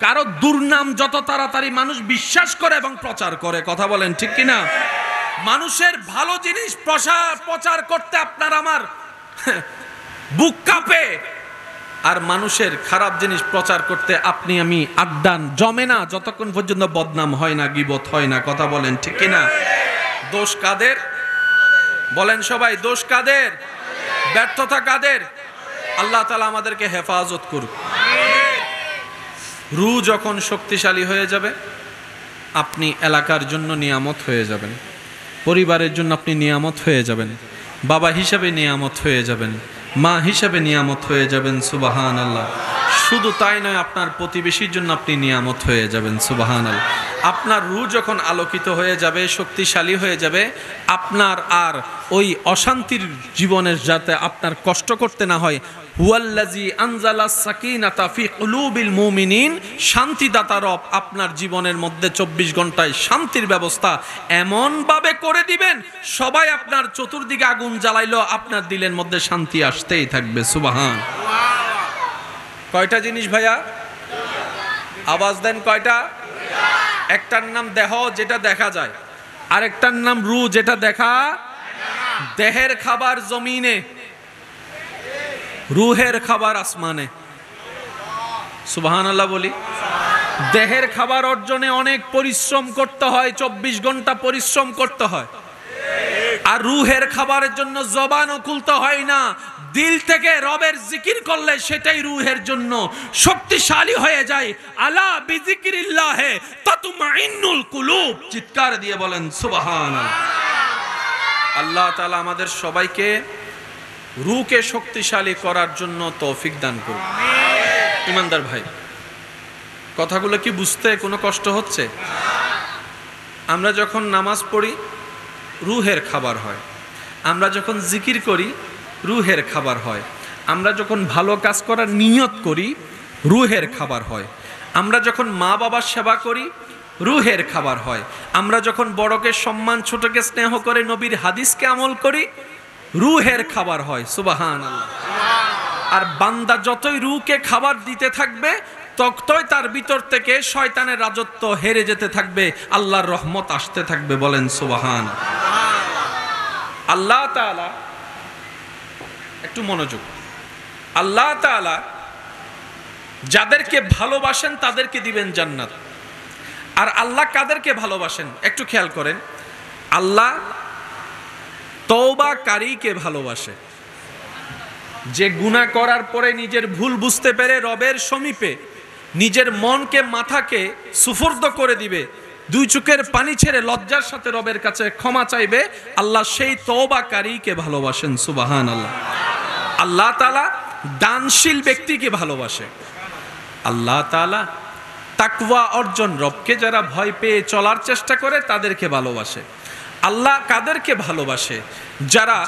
কারো দুর্নাম যত তাড়াতাড়ি মানুষ বিশ্বাস করে এবং প্রচার করে। কথা বলেন ঠিক কিনা? মানুষের ভালো জিনিস প্রচার করতে আপনার আমার বুক কাঁপে, আর মানুষের খারাপ জিনিস প্রচার করতে আপনি আমি আড্ডান জমে না যতক্ষণ পর্যন্ত বদনাম হয় না, গীবত হয় না। কথা বলেন ঠিক কিনা? দোষ কাদের? বলেন সবাই, দোষ কাদের? ব্যর্থতা কাদের? আল্লাহ তাআলা আমাদেরকে হেফাজত করুক। রূহ যখন শক্তিশালী হয়ে যাবে, আপনি এলাকার জন্য নিয়ামত হয়ে যাবেন, পরিবারের জন্য আপনি নিয়ামত হয়ে যাবেন, বাবা হিসাবে নিয়ামত হয়ে যাবেন, মা হিসাবে নিয়ামত হয়ে যাবেন। সুবহানাল্লাহ। শুধু তাই নয়, আপনার প্রতিবেশীর জন্য আপনি নিয়ামত হয়ে যাবেন। সুবহানাল্লাহ। আপনার রূহ যখন আলোকিত হয়ে যাবে, শক্তিশালী হয়ে যাবে, আপনার আর ওই অশান্তির জীবনের যাতে আপনার কষ্ট করতে না হয়। হুয়াল্লাযী আনজালাস সাকিনাতা ফি কুলুবিল মুমিনিন, শান্তিদাতা রব আপনার জীবনের মধ্যে 24 ঘন্টায় শান্তির ব্যবস্থা এমনভাবে করে দিবেন, সবাই আপনার চতুর্দিকে আগুন জ্বালাইলো আপনার দিলের মধ্যে শান্তি আসতেই থাকবে। সুবহান। কয়টা জিনিস ভাইয়া? আওয়াজ দেন, কয়টা? একটার নাম দেহ, যেটা দেখা যায়, আরেকটার নাম রূহ, যেটা দেখা। দেহের খাবার জমিনে, রূহের খাবার আসমানে। সুবহানাল্লাহ বলি। দেহের খাবার অর্জনে অনেক পরিশ্রম করতে হয়, 24 ঘন্টা পরিশ্রম করতে হয়। আর রূহের খাবারের জন্য জবানও খুলতে হয় না, দিল থেকে রবের জিকির করলে সেটাই রূহের জন্য শক্তিশালী হয়ে যায়। আলা বিজিকিরিল্লাহে তাতমাইন্নুল কুলুব। চিৎকার দিয়ে বলেন সুবহানাল্লাহ। আল্লাহ তাআলা আমাদের সবাইকে রূহকে শক্তিশালী করার জন্য তৌফিক দান করুন। ইমানদার ভাই, কথাগুলো কি বুঝতে কোনো কষ্ট হচ্ছে? আমরা যখন নামাজ পড়ি রূহের খাবার হয়, আমরা যখন জিকির করি রূহের খাবার হয়, আমরা যখন ভালো কাজ করার নিয়ত করি রূহের খাবার হয়, আমরা যখন মা বাবার সেবা করি রূহের খাবার হয়, আমরা যখন বড়কে সম্মান ছোটকে স্নেহ করে নবীর হাদিসকে আমল করি রূহের খাবার হয়। সুবহানাল্লাহ। আর বান্দা যতই রূহকে খাবার দিতে থাকবে ততই তার ভিতর থেকে শয়তানের রাজত্ব হেরে যেতে থাকবে, আল্লাহর রহমত আসতে থাকবে। বলেন সুবহান। আল্লাহ তাআলা, একটু মনোযোগ, আল্লাহ তাআলা যাদেরকে ভালোবাসেন তাদেরকে দিবেন জান্নাত। আর আল্লাহ কাদেরকে ভালোবাসেন একটু খেয়াল করেন। আল্লাহ তওবাকারীকে ভালোবাসে, যে গুনাহ করার পরে নিজের ভুল বুঝতে পেরে রবের সমীপে নিজের মনকে মাথাকে সুফর্দ করে দিবে, 2 চোখের পানি ছেড়ে লজ্জার সাথে রবের কাছে ক্ষমা চাইবে, আল্লাহ সেই তওবাকারীকে ভালোবাসেন। সুবহানাল্লাহ। আল্লাহ তাআলা দানশীল ব্যক্তিকে ভালোবাসে। আল্লাহ তাআলা তাকওয়া অর্জন, রবকে যারা ভয় পেয়ে চলার চেষ্টা করে তাদেরকে ভালোবাসে। আল্লাহ কাদেরকে ভালোবাসে? যারা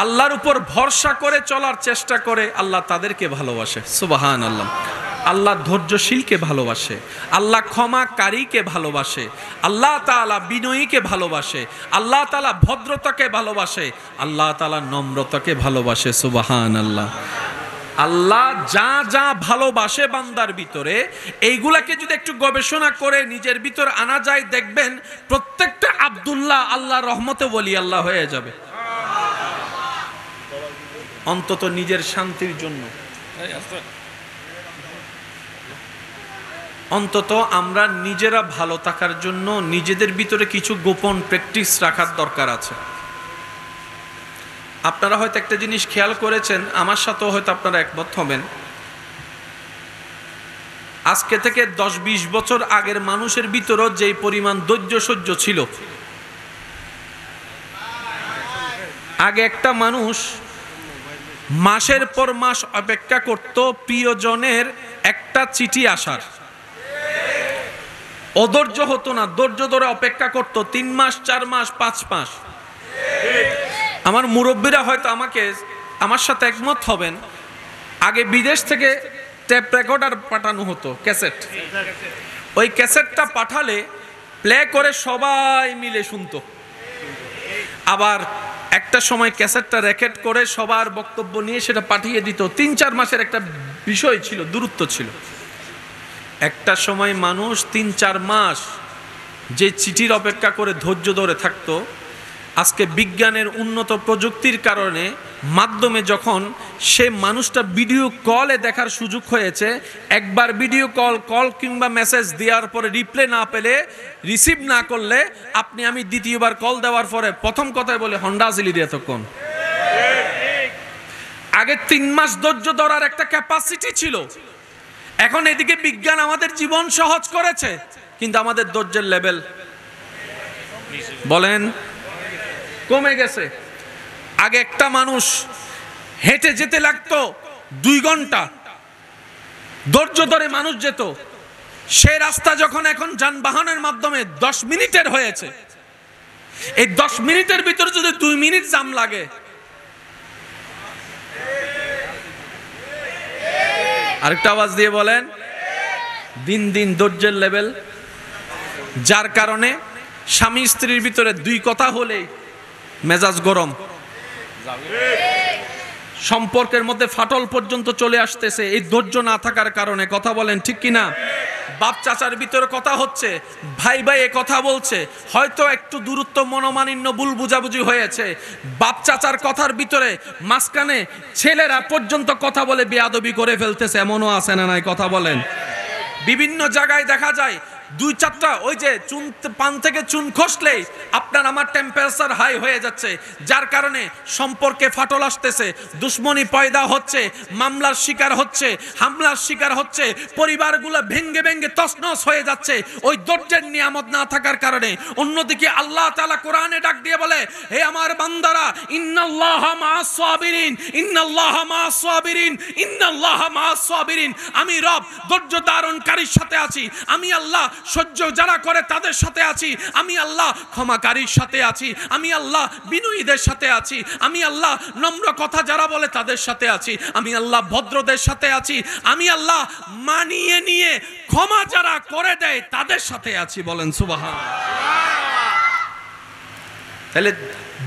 আল্লাহর উপর ভরসা করে চলার চেষ্টা করে, আল্লাহ তাদেরকে ভালোবাসে। সুবহানাল্লাহ। আল্লাহ ধৈর্যশীলকে ভালোবাসে, আল্লাহ ক্ষমাকারীকে ভালোবাসে, আল্লাহ তাআলা বিনয়ীকে ভালোবাসে, আল্লাহ তাআলা ভদ্রতাকে ভালোবাসে, আল্লাহ তাআলা নম্রতাকে ভালোবাসে। সুবহানাল্লাহ। আল্লাহ যা যা ভালোবাসে বান্দার ভিতরে, এইগুলাকে যদি একটু গবেষণা করে নিজের ভিতর আনা যায়, দেখবেন প্রত্যেকটা আব্দুল্লাহ আল্লাহর রহমতে ওলি আল্লাহ হয়ে যাবে। অন্তত নিজের শান্তির জন্য, অন্তত আমরা নিজেরা ভালো থাকার জন্য নিজেদের ভিতরে কিছু গোপন প্র্যাকটিস রাখার দরকার আছে। আপনারা হয়তো একটা জিনিস খেয়াল করেছেন, আমার সাথেও হয়তো আপনারা একমত হবেন। আজকে থেকে 10-20 বছর আগের মানুষের ভিতরও যেই পরিমাণ ধৈর্য সহ্য ছিল, আগে একটা মানুষ মাসের পর মাস অপেক্ষা করত প্রিয়জনের একটা চিঠি আসার। অধৈর্য হতো না, ধৈর্য ধরে অপেক্ষা করত 3 মাস, 4 মাস, 5 মাস। আমার মুরব্বীরা হয়তো আমার সাথে একমত হবেন, আগে বিদেশ থেকে টেপ রেকর্ডার পাঠানো হতো, ক্যাসেট। ওই ক্যাসেটটা পাঠালে প্লে করে সবাই মিলে শুনতো। আবার একটা সময় ক্যাসেটটা রেকর্ড করে সবার বক্তব্য নিয়ে সেটা পাঠিয়ে দিত। 3-4 মাসের একটা বিষয় ছিল, দূরত্ব ছিল। একটা সময় মানুষ 3-4 মাস যে চিঠির অপেক্ষা করে ধৈর্য ধরে থাকতো, আজকে বিজ্ঞানের উন্নত প্রযুক্তির কারণে মাধ্যমে যখন সে মানুষটা ভিডিও কলে দেখার সুযোগ হয়েছে, একবার ভিডিও কল কিংবা মেসেজ দেওয়ার পরে রিপ্লাই না পেলে, রিসিভ না করলে, আপনি আমি দ্বিতীয়বার কল দেওয়ার পরে প্রথম কথায় বলে হন্ডা জিলি দিয়ে তখন। আগে 3 মাস ধৈর্য ধরার একটা ক্যাপাসিটি ছিল। এখন এদিকে বিজ্ঞান আমাদের জীবন সহজ করেছে, কিন্তু আমাদের ধৈর্যের লেভেল বলেন কমে গেছে। আগে একটা মানুষ হেঁটে যেতে লাগতো 2 ঘন্টা, ধৈর্য ধরে মানুষ যেত। সেই রাস্তা যখন এখন যানবাহনের মাধ্যমে 10 মিনিটের হয়েছে, এই 10 মিনিটের ভিতরে যদি 2 মিনিট জাম লাগে, আরেকটা আওয়াজ দিয়ে বলেন, দিন দিন ধৈর্যের লেভেল। যার কারণে স্বামী স্ত্রীর ভিতরে 2 কথা হলেই মেজাজ গরম, সম্পর্কের মধ্যে ফাটল পর্যন্ত চলে আসতেছে এই ধৈর্য না থাকার কারণে। কথা বলেন ঠিক কিনা? বাপ চাচার ভিতরে কথা হচ্ছে, ভাই ভাই এ কথা বলছে, হয়তো একটু দূরত্ব, মনোমালিন্য, ভুল বুঝাবুঝি হয়েছে। বাপ চাচার কথার ভিতরে মাঝখানে ছেলেরা পর্যন্ত কথা বলে বেয়াদবি করে ফেলতেছে, এমনও আছে না নাই? কথা বলেন। বিভিন্ন জায়গায় দেখা যায় 2-4টা ওই যে পান থেকে চুন খসলেই আপনার আমার টেম্পারেচার হাই হয়ে যাচ্ছে, যার কারণে সম্পর্কে ফাটল আসতেছে, দুশ্মনী পয়দা হচ্ছে, মামলার শিকার হচ্ছে, হামলার শিকার হচ্ছে, পরিবারগুলো ভেঙ্গে ভেঙ্গে তছনছ হয়ে যাচ্ছে ওই ধৈর্যের নিয়ামত না থাকার কারণে। অন্যদিকে আল্লাহ তাআলা কোরআনে ডাক দিয়ে বলে, হে আমার বান্দারা, ইন্নাল্লাহা মাআস সাবিরিন, ইন্নাল্লাহা মাআস সাবিরিন, ইন্নাল্লাহা মাআস সাবিরিন। আমি রব ধৈর্য ধারণকারীর সাথে আছি, আমি আল্লাহ সহ্য যারা করে তাদের সাথে আছি, আমি আল্লাহ ক্ষমাকারীর সাথে আছি, আমি আল্লাহ বিনয়ীদের সাথে আছি, আমি আল্লাহ নম্র কথা যারা বলে তাদের সাথে আছি, আমি আল্লাহ ভদ্রদের সাথে আছি, আমি আল্লাহ মানিয়ে নিয়ে ক্ষমা যারা করে দেয় তাদের সাথে আছি। বলেন সুবহানাল্লাহ। তাহলে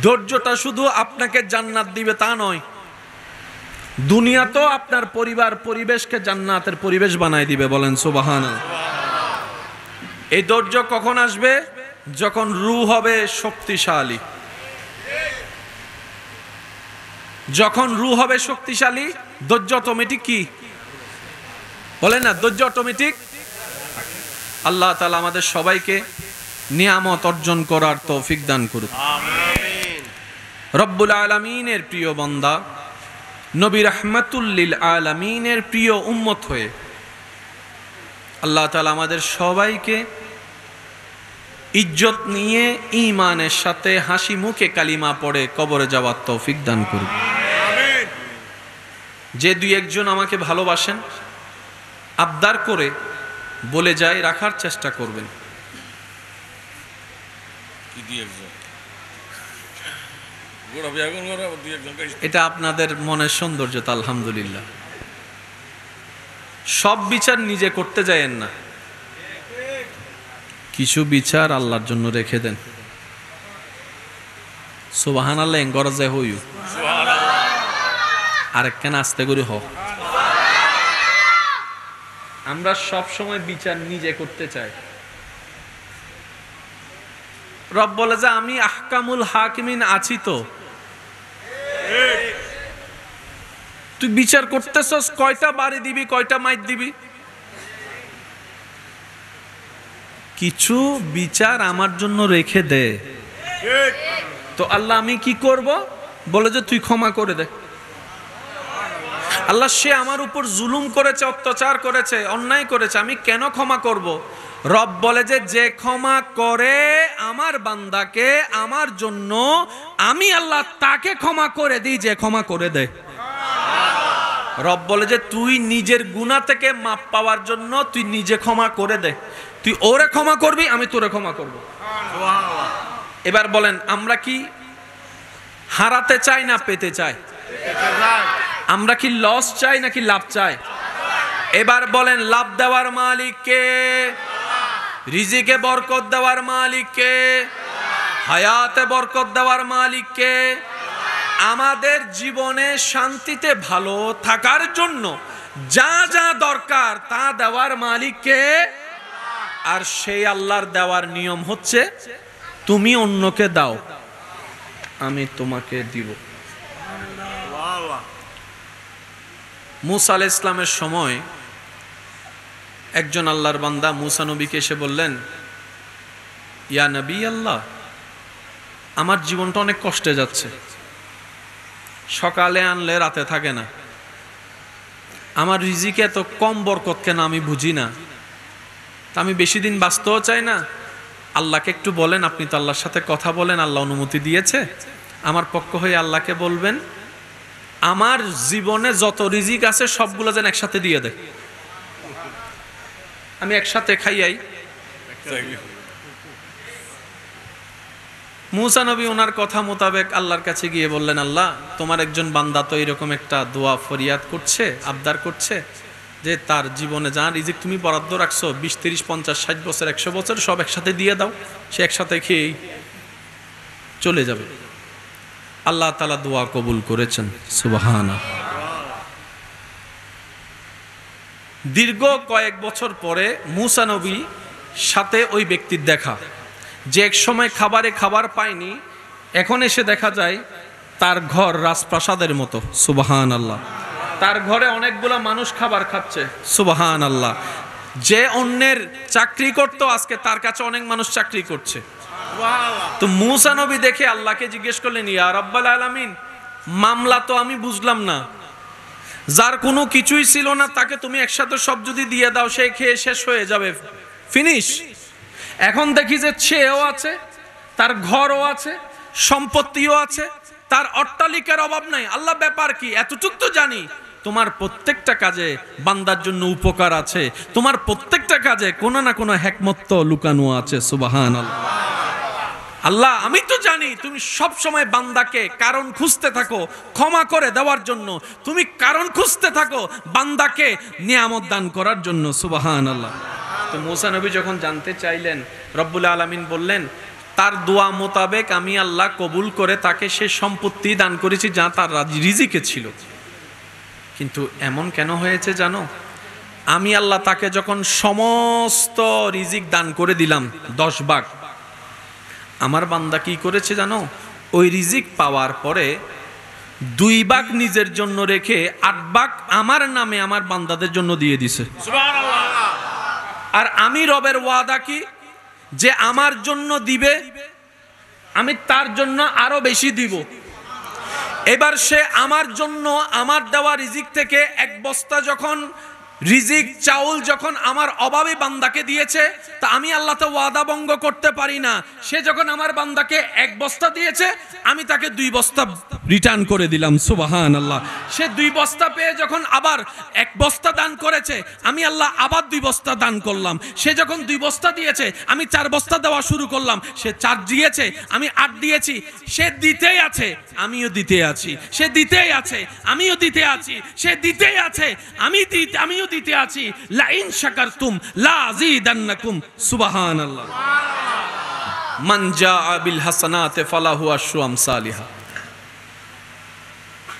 ধৈর্যটা শুধু আপনাকে জান্নাত দিবে তা নয়, দুনিয়াতেও আপনার পরিবার পরিবেশকে জান্নাতের পরিবেশ বানায় দিবে। বলেন সুবহানাল্লাহ। এই ধৈর্য কখন আসবে? যখন রূহ হবে শক্তিশালী। যখন রূহ হবে শক্তিশালী, ধৈর্য অটোমেটিক কি বলেন না? ধৈর্য অটোমেটিক। আল্লাহ তাআলা আমাদের সবাইকে নিয়ামত অর্জন করার তৌফিক দান করুন। আমিন। রব্বুল আলামিনের প্রিয় বান্দা, নবী রাহমাতুল লিল আলামিনের প্রিয় উম্মত হয়ে আল্লাহ তাআলা আমাদের সবাইকে ইজ্জত নিয়ে ঈমানের সাথে হাসি মুখে কালিমা পড়ে কবরে যাওয়ার তৌফিক দান করুন। যে দুই একজন আমাকে ভালোবাসেন আবদার করে বলে যায় রাখার চেষ্টা করবেন। এটা আপনাদের মনের সৌন্দর্যতা, আলহামদুলিল্লাহ। সব বিচার নিজে করতে যায়েন না, কিছু বিচার আল্লাহর জন্য রেখে দেন। সুবহানাল্লাহ গরজে হইউ আরেকখান আস্তে করে হোক। আমরা সব সময় বিচার নিজে করতে চাই। রব বলে যে আমি আহকামুল হাকিমিন আছি, তো তুই বিচার করতেছস, কয়টা বাড়ি দিবি, কয়টা মাইর দিবি? কিছু বিচার আমার জন্য রেখে দে। তো আল্লাহ আমি কি করব? বলে যে তুই ক্ষমা করে দে। আল্লাহ সে আমার উপর জুলুম করেছে, অত্যাচার করেছে, অন্যায় করেছে, আমি কেন ক্ষমা করব? রব বলে যে যে ক্ষমা করে আমার বান্দাকে আমার জন্য, আমি আল্লাহ তাকে ক্ষমা করে দিই যে ক্ষমা করে দেয়। রব বলে যে তুই নিজের গুনাহ থেকে মাপ পাওয়ার জন্য তুই নিজে ক্ষমা করে দে, তুই ওরে ক্ষমা করবি, আমি তোরে ক্ষমা করব। এবার বলেন আমরা কি হারাতে চাই না পেতে চাই? আমরা কি লস চাই নাকি লাভ চাই? এবার বলেন লাভ দেওয়ার মালিক কে? রিজিকে বরকত দেওয়ার মালিক কে? হায়াতে বরকত দেওয়ার মালিক কে? আমাদের জীবনে শান্তিতে ভালো থাকার জন্য যা যা দরকার তা দেওয়ার মালিক কে? আর সেই আল্লাহর দেওয়ার নিয়ম হচ্ছে তুমি অন্যকে দাও, আমি তোমাকে দিব। মুসা আলাইহিস সালামের সময় একজন আল্লাহর বান্দা মুসা নবীকে এসে বললেন, ইয়া নবী আল্লাহ, আমার জীবনটা অনেক কষ্টে যাচ্ছে, সকালে আনলে রাতে থাকে না, আমার রিজিকে এত কম বরকত কেন আমি বুঝি না, তা আমি বেশি দিন বাঁচতেও চাই না, আল্লাহকে একটু বলেন, আপনি তো আল্লাহর সাথে কথা বলেন, আল্লাহ অনুমতি দিয়েছে, আমার পক্ষ হয়ে আল্লাহকে বলবেন আমার জীবনে যত রিজিক আছে সবগুলো যেন একসাথে দিয়ে দেয়, আমি একসাথে খাইয়াই। মুসা নবী ওনার কথা মোতাবেক আল্লাহর কাছে গিয়ে বললেন, আল্লাহ তোমার একজন বান্দা তো এরকম একটা দোয়া ফরিয়াদ করছে, আবদার করছে যে তার জীবনে যা রিজিক তুমি বরাদ্দ রাখছো 20, 30, 50, 60 বছর, 100 বছর সব একসাথে দিয়ে দাও, সে একসাথে খেয়েই চলে যাবে। আল্লাহ তাআলা দোয়া কবুল করেছেন, সুবহানাল্লাহ। দীর্ঘ কয়েক বছর পরে মুসা নবী সাথে ওই ব্যক্তির দেখা, যে এক সময় খাবারে খাবার পায়নি, এখন এসে দেখা যায় তার ঘর রাজপ্রাসাদের মতো, সুবহানাল্লাহ। তার ঘরে অনেকগুলো মানুষ খাবার খাচ্ছে, সুবহানাল্লাহ। যে অন্যের চাকরি করত আজকে তার কাছে অনেক মানুষ চাকরি করছে। তো মুসা নবী দেখে আল্লাহকে জিজ্ঞেস করলেন, ইয়া রাব্বাল আলামিন, মামলা তো আমি বুঝলাম না, যার কোনো কিছুই ছিল না তাকে তুমি একসাথে সব যদি দিয়ে দাও সে খেয়ে শেষ হয়ে যাবে, ফিনিশ। এখন দেখি যে সেও আছে, তার ঘরও আছে, সম্পত্তিও আছে, তার অট্টালিকার অভাব নাই। আল্লাহ ব্যাপার কি? এতটুকু তো জানি তোমার প্রত্যেকটা কাজে বান্দার জন্য উপকার আছে, তোমার প্রত্যেকটা কাজে কোনো না কোনো হিকমত তো লুকানো আছে, সুবহানাল্লাহ। আল্লাহ আমি তো জানি তুমি সব সময় বান্দাকে কারণ খুঁজতে থাকো ক্ষমা করে দেওয়ার জন্য, তুমি কারণ খুঁজতে থাকো বান্দাকে নিয়ামত দান করার জন্য, সুবহানাল্লাহ। তো মুসা নবী যখন জানতে চাইলেন, রব্বুল আলামিন বললেন তার দোয়া মোতাবেক আমি আল্লাহ কবুল করে তাকে সে সম্পত্তি দান করেছি যা তার রিজিকে ছিল। কিন্তু এমন কেন হয়েছে জানো? আমি আল্লাহ তাকে যখন সমস্ত রিজিক দান করে দিলাম 10 ভাগ, আমার বান্দা কি করেছে জানো? ওই রিজিক পাওয়ার পরে 2 ভাগ নিজের জন্য রেখে 8 ভাগ আমার নামে আমার বান্দাদের জন্য দিয়ে দিছে, সুবহানাল্লাহ। আর আমি রবের ওয়াদা কি, যে আমার জন্য দিবে আমি তার জন্য আরো বেশি দিব। এবার সে আমার জন্য আমার দেওয়া রিজিক থেকে 1 বস্তা যখন রিজিক চাউল যখন আমার অভাবী বান্দাকে দিয়েছে, তা আমি আল্লাহ তো ওয়াদা ভঙ্গ করতে পারি না। সে যখন আমার বান্দাকে 1 বস্তা দিয়েছে, আমি তাকে 2 বস্তা রিটার্ন করে দিলাম, সুবহানাল্লাহ। সে 2 বস্তা পেয়ে যখন আবার 1 বস্তা দান করেছে, আমি আল্লাহ আবার 2 বস্তা দান করলাম। সে যখন 2 বস্তা দিয়েছে, আমি 4 বস্তা দেওয়া শুরু করলাম। সে 4 দিয়েছে, আমি 8 দিয়েছি। সে দিতেই আছে, আমিও দিতে আছি। সে দিতেই আছে, আমিও দিতে আছি। সে দিতেই আছে, আমিও দিতে আছি। লা ইন শাকারতুম লা আযীদান্নাকুম, সুবহানাল্লাহ। মান জাআ বিল হাসানাতি ফালাহু আশরু আমসালিহা।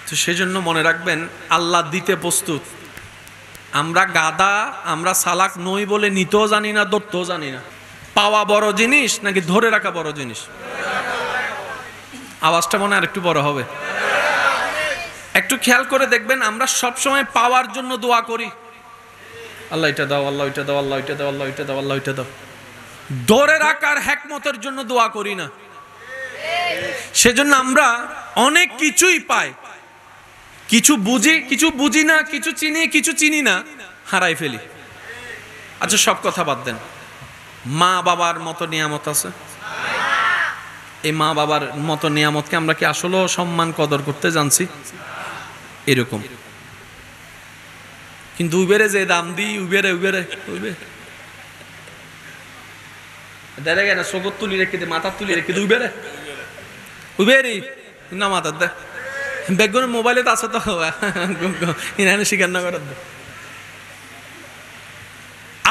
তো সেজন্য মনে রাখবেন, আল্লাহ দিতে প্রস্তুত। আমরা গাদা, আমরা সালাক নই বলে নিতেও জানি না, ধরতেও জানি না। পাওয়া বড় জিনিস নাকি ধরে রাখা বড় জিনিস? আওয়াজটা মনে আর একটু বড় হবে। একটু খেয়াল করে দেখবেন, আমরা সব সময় পাওয়ার জন্য দোয়া করি, আল্লাহ এটা দাও, আল্লাহ এটা দাও, আল্লাহ এটা দাও, আল্লাহ এটা দাও, আল্লাহ এটা দাও। ধরে রাখার হিকমতের জন্য দোয়া করি না। সেজন্য আমরা অনেক কিছুই পাই, কিছু বুঝি, কিছু বুঝি না, কিছু চিনি, কিছু চিনি না, হারাই ফেলি। আচ্ছা, সব কথা বাদ দেন, মা বাবার মতো নিয়ামত আছে? এই মা বাবার মতো নিয়ামতকে আমরা কি আসলে সম্মান কদর করতে জানছি? এরকম কিন্তু উবেরে যে দাম দিই, উবেরে দেখে না, চোখত তুলি রেখে দে, মাথার তুলি রেখে দে, উবেরি না মাথার দে, বেগুনের মোবাইলে তো আছে, তো ইনানে স্বীকার না করার দে।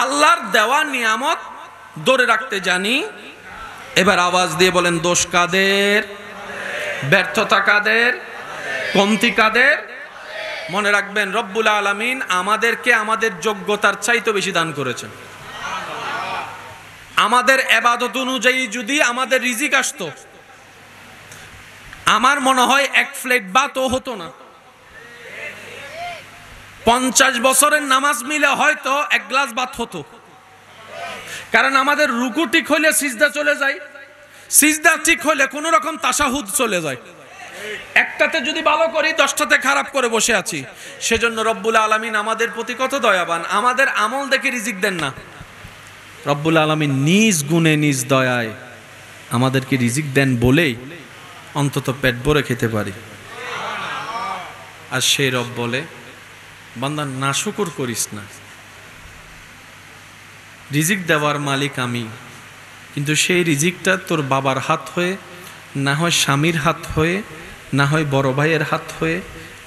আল্লাহর দেওয়া নিয়ামত ধরে রাখতে জানি। এবার আওয়াজ দিয়ে বলেন, দোষ কাদের, ব্যর্থতা কাদের, কমতি কাদের? মনে রাখবেন, রব্বুল আলামিন আমাদেরকে আমাদের যোগ্যতার চাইতে বেশি দান করেছেন। আমাদের ইবাদত অনুযায়ী যদি আমাদের রিজিক আসতো, আমার মনে হয় 1 প্লেট ভাতও হতো না। 50 বছরের নামাজ মিলে হয়তো 1 গ্লাস ভাত হতো। কারণ আমাদের রুকু ঠিক হইলে সিজদা চলে যায়, সিজদা ঠিক হইলে কোন রকম তাশাহুদ চলে যায়। একটাতে যদি ভালো করি, 10টাতে খারাপ করে বসে আছি। সেজন্য রব্বুল আলামিন আমাদের প্রতি কত দয়াবান, আমাদের আমল দেখে রিজিক দেন না। রব্বুল আলামিন নিজ গুণে নিজ দয়ায় আমাদেরকে রিজিক দেন বলেই অন্তত পেট ভরে খেতে পারি। আর সেই রব বলে, বান্দা নাশুকর করিস না, রিজিক দেওয়ার মালিক আমি, কিন্তু সেই রিজিকটা তোর বাবার হাত হয়ে, না হয় স্বামীর হাত হয়ে, না হয় বড় ভাইয়ের হাত হয়ে,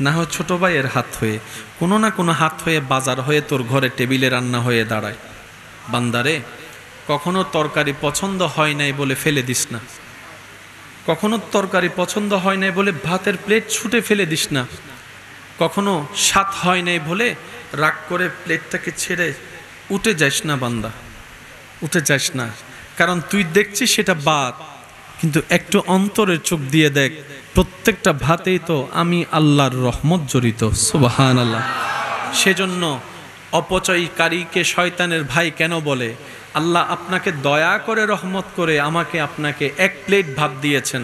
না হয় ছোট ভাইয়ের হাত হয়ে, কোনো না কোনো হাত হয়ে বাজার হয়ে তোর ঘরে টেবিলে রান্না হয়ে দাঁড়ায়। বান্দারে, কখনো তরকারি পছন্দ হয় নাই বলে ফেলে দিস না, কখনো তরকারি পছন্দ হয় নাই বলে ভাতের প্লেট ছুটে ফেলে দিস না, কখনো স্বাদ হয় নাই বলে রাগ করে প্লেটটাকে ছেড়ে উঠে যাস না। বান্দা, উঠে যাস না, কারণ তুই দেখছিস সেটা ভাত, কিন্তু একটু অন্তরের চোখ দিয়ে দেখ, প্রত্যেকটা ভাতেই তো আমি আল্লাহর রহমত জড়িত, সুবহানাল্লাহ। সেজন্য অপচয়কারীকে শয়তানের ভাই কেন বলে? আল্লাহ আপনাকে দয়া করে রহমত করে আমাকে আপনাকে 1 প্লেট ভাত দিয়েছেন,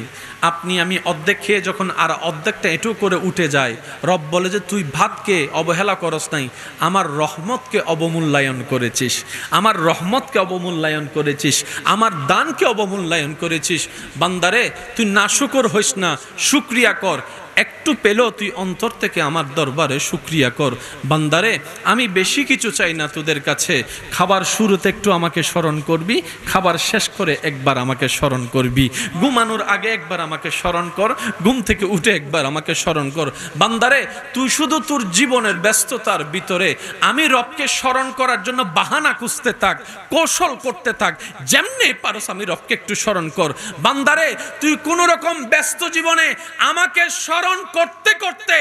আমি অর্ধেক খেয়ে যখন আর অর্ধেকটা এঁটু করে উঠে যায়, রব বলে যে তুই ভাতকে অবহেলা করস নাই, আমার রহমতকে অবমূল্যায়ন করেছিস, আমার রহমতকে অবমূল্যায়ন করেছিস, আমার দানকে অবমূল্যায়ন করেছিস। বান্দারে, তুই নাশুকর হইস না, শুকরিয়া কর। একটু পেলেও তুই অন্তর থেকে আমার দরবারে শুকরিয়া কর। বান্দারে, আমি বেশি কিছু চাই না তোদের কাছে। খাবার শুরুতে একটু আমাকে স্মরণ করবি, খাবার শেষ করে একবার আমাকে স্মরণ করবি, ঘুমানোর আগে একবার আমাকে স্মরণ কর, ঘুম থেকে উঠে একবার আমাকে স্মরণ কর। বান্দারে, তুই শুধু তোর জীবনের ব্যস্ততার ভিতরে আমি রবকে স্মরণ করার জন্য বাহানা খুঁজতে থাক, কৌশল করতে থাক, যেমনি পারস আমি রবকে একটু স্মরণ কর। বান্দারে, তুই কোন রকম ব্যস্ত জীবনে আমাকে স্মরণ করতে করতে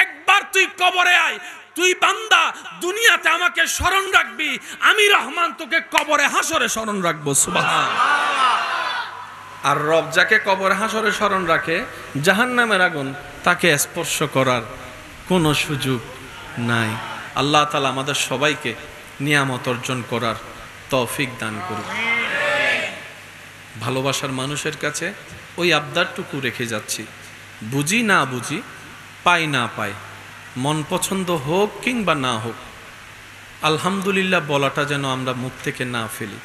একবার তুই কবরে আয়। তুই বান্দা দুনিয়াতে আমাকে স্মরণ রাখবি, আমি রহমান তোকে কবরে হাসরে স্মরণ রাখবো, সুবহান। আর রব যাকে কবরে হাসরে স্মরণ রাখে, জাহান্নামের আগুন তাকে স্পর্শ করার কোনো সুযোগ নাই। আল্লাহ তাআলা আমাদের সবাইকে নিয়ামত অর্জন করার তৌফিক দান করুন। ভালোবাসার মানুষের কাছে ওই আবদারটুকু রেখে যাচ্ছি, বুঝি না বুঝি, পাই না পাই, মন পছন্দ হোক কিংবা না হোক, আলহামদুলিল্লাহ বলাটা যেন আমরা মুখ থেকে না ফেলি।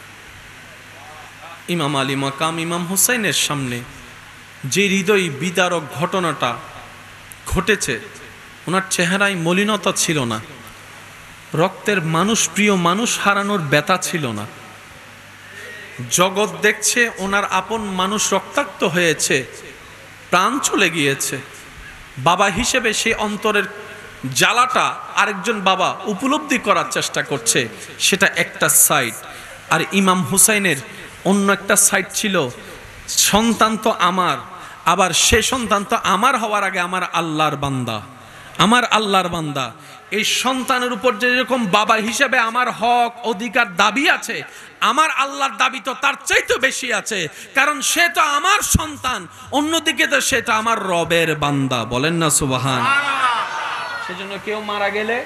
ইমাম আলী মাকাম ইমাম হুসাইনের সামনে যে হৃদয় বিদারক ঘটনাটা ঘটেছে, ওনার চেহারায় মলিনতা ছিল না, রক্তের মানুষ, প্রিয় মানুষ হারানোর ব্যথা ছিল না। জগৎ দেখছে ওনার আপন মানুষ রক্তাক্ত হয়েছে, প্রাণ চলে গিয়েছে। বাবা হিসেবে সেই অন্তরের জ্বালাটা আরেকজন বাবা উপলব্ধি করার চেষ্টা করছে, সেটা একটা সাইড। আর ইমাম হুসাইনের অন্য একটা সাইড ছিল, সন্তান তো আমার, আবার সে সন্তান তো আমার হওয়ার আগে আমার আল্লাহর বান্দা, আমার আল্লাহর বান্দা। এই সন্তানের উপর যেরকম বাবা হিসেবে আমার হক অধিকার দাবি আছে, আমার আল্লাহর দাবি তো তার চাইতে বেশি আছে, কারণ সে তো আমার সন্তান, অন্যদিকে তো সেটা আমার রবের বান্দা। বলেন না সুবহান। সেজন্য কেউ মারা গেলে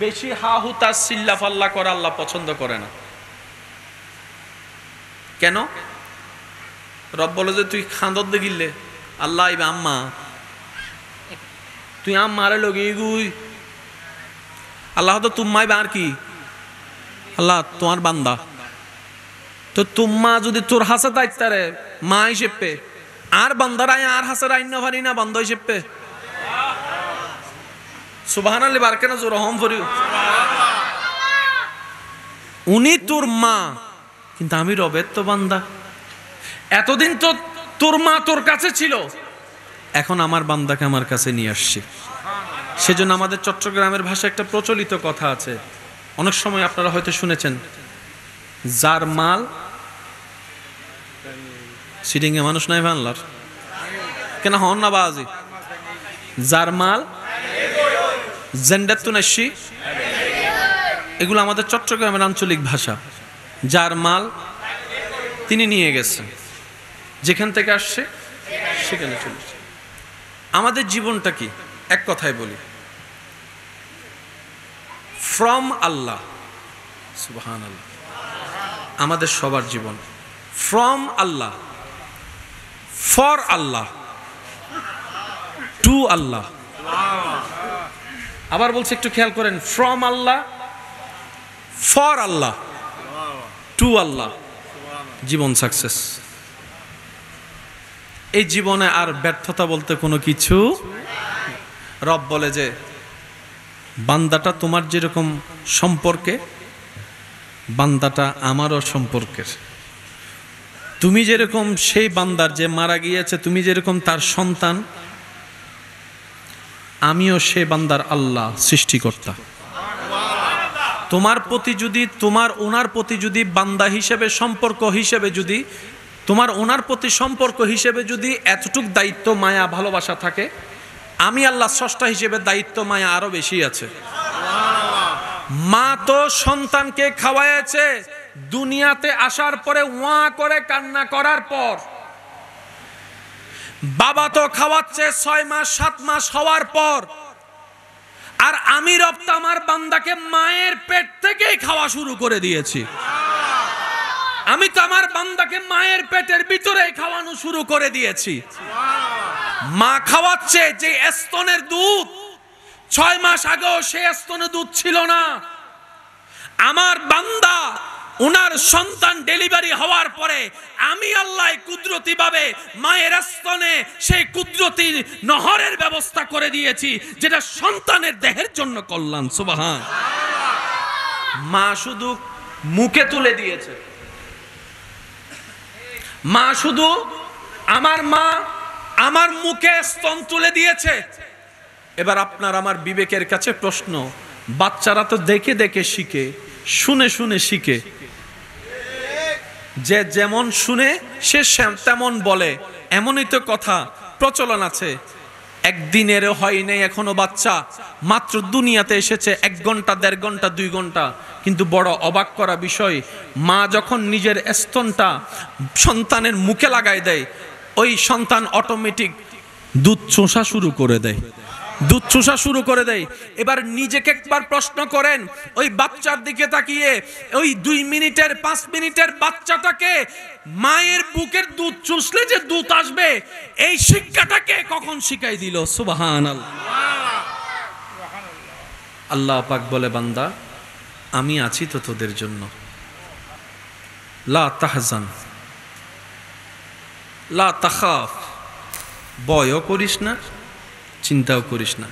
বেশি হাহুতা সিল্লা ফাল্লা করা আল্লাহ পছন্দ করে না। কেন? রব বলে যে তুই খাঁদর দেখিলে আল্লাহ ইবা আম্মা, তুই আম্মারে লগে গুই আল্লাহ তো তুম্মাই আর কি আল্লাহ তোমার বান্দা, তো তুম্মা যদি তোর হাসে দায়িত্বারে মা হিসেবে আর বান্দারাই আর হাসে রাইন না পারি না বান্দা হিসেবে। সুবহানাল্লাহ বারকে না জোর হম ফরি। উনি তোর মা, কিন্তু আমি রবের তো বান্দা। এতদিন তো তোর মা তোর কাছে ছিল, এখন আমার বান্দাকে আমার কাছে নিয়ে আসছি। সেজন্য আমাদের চট্টগ্রামের ভাষায় একটা প্রচলিত কথা আছে, অনেক সময় আপনারা হয়তো শুনেছেন, যার মাল সিটিং এ মানুষ নাই বাংলার কেন হন না বাজি, যার মাল জেন্ডাতুনাশি, এগুলো আমাদের চট্টগ্রামের আঞ্চলিক ভাষা। যার মাল তিনি নিয়ে গেছেন, যেখান থেকে আসছে সেখানে চলেছে। আমাদের জীবনটা কি? এক কথায় বলি, ফ্রম আল্লাহ, সুবহানাল্লাহ। আমাদের সবার জীবন ফ্রম আল্লাহ, ফর আল্লাহ, টু আল্লাহ। আবার বলছে, একটু খেয়াল করেন, ফ্রম আল্লাহ, ফর আল্লাহ, টু আল্লাহ। জীবন সাকসেস। এই জীবনে আর ব্যর্থতা বলতে কোনো কিছু। রব বলে যে বান্দাটা তোমার যেরকম সম্পর্কে, বান্দাটা আমারও সম্পর্কের। তুমি যেরকম সেই বান্দার যে মারা গিয়েছে, তুমি যেরকম তার সন্তান, আমিও সে বান্দার আল্লাহ, সৃষ্টিকর্তা। তোমার প্রতি যদি, তোমার ওনার প্রতি যদি বান্দা হিসেবে সম্পর্ক হিসেবে যদি, তোমার ওনার প্রতি সম্পর্ক হিসেবে যদি এতটুক দায়িত্ব মায়া ভালোবাসা থাকে, আমি আল্লাহ স্রষ্টা হিসেবে দায়িত্ব মায়া আরো বেশি আছে। মা তো সন্তানকে খাওয়াইছে দুনিয়াতে আসার পরে ওয়া করে কান্না করার পর, বাবা তো খাওয়াচ্ছে 6 মাস 7 মাস হওয়ার পর। আর আমি রব তো আমার বান্দাকে মায়ের পেট থেকেই খাওয়া শুরু করে দিয়েছি। আমি তো আমার বান্দাকে মায়ের পেটের ভিতরে খাওয়ানো শুরু করে দিয়েছি। মা খাওয়াচ্ছে যে স্তনের দুধ, 6 মাস আগেও সে স্তনের দুধ ছিল না। আমার বান্দা ওনার সন্তান ডেলিভারি হওয়ার পরে আমি আল্লাহ কুদরতি ভাবে মায়ের স্তনে সেই কুদরতি নহরের ব্যবস্থা করে দিয়েছি, যেটা সন্তানের দেহের জন্য কল্যাণ। সুবহান। মা শুধু মুখে তুলে দিয়েছে, মা শুধু, আমার মা আমার মুখে স্তন তুলে দিয়েছে। এবার আপনার আমার বিবেকের কাছে প্রশ্ন, বাচ্চারা তো দেখে দেখে শিখে, শুনে শুনে শিখে, যে যেমন শুনে সে তেমন বলে, এমনই তো কথা প্রচলন আছে। একদিনেরও হয় নাই এখনো বাচ্চা, মাত্র দুনিয়াতে এসেছে 1 ঘন্টা 1.5 ঘন্টা 2 ঘন্টা। কিন্তু বড় অবাক করা বিষয়, মা যখন নিজের স্তনটা সন্তানের মুখে লাগাই দেয়, ওই সন্তান অটোমেটিক দুধ চোষা শুরু করে দেয়, দুধ চোষা শুরু করে দেয়। এবার নিজেকে একবার প্রশ্ন করেন, ওই বাচ্চার দিকে তাকিয়ে, ওই 2 মিনিটের 5 মিনিটের বাচ্চাটাকে মায়ের বুকের দুধ চুষলে যে দুধ আসবে, এই শিক্ষাটাকে কখন শিখাই দিল? সুবহানাল্লাহ। আল্লাহ পাক বলে, বান্দা আমি আছি তো তোদের জন্য। লা তাহজান লা তাখাফ, ভয়ও করিস না, চিন্তাও করিস না।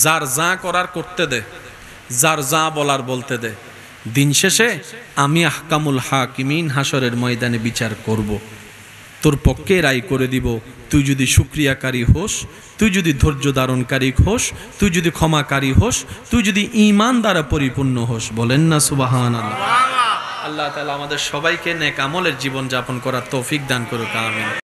যার যা করার করতে দে, যার যা বলার বলতে দে। দিন শেষে আমি আহকামুল হাকিমিন হাসরের ময়দানে বিচার করব, তোর পক্ষে রায় করে দিব। তুই যদি শুকরিয়াকারী হোস, তুই যদি ধৈর্য ধারণকারী হোস, তুই যদি ক্ষমাকারী হোস, তুই যদি ঈমান দ্বারা পরিপূর্ণ হোস। বলেন না সুবহানাল্লাহ। আল্লাহ তাআলা আমাদের সবাইকে নেক আমলের জীবন যাপন করার তৌফিক দান করুক, আমিন।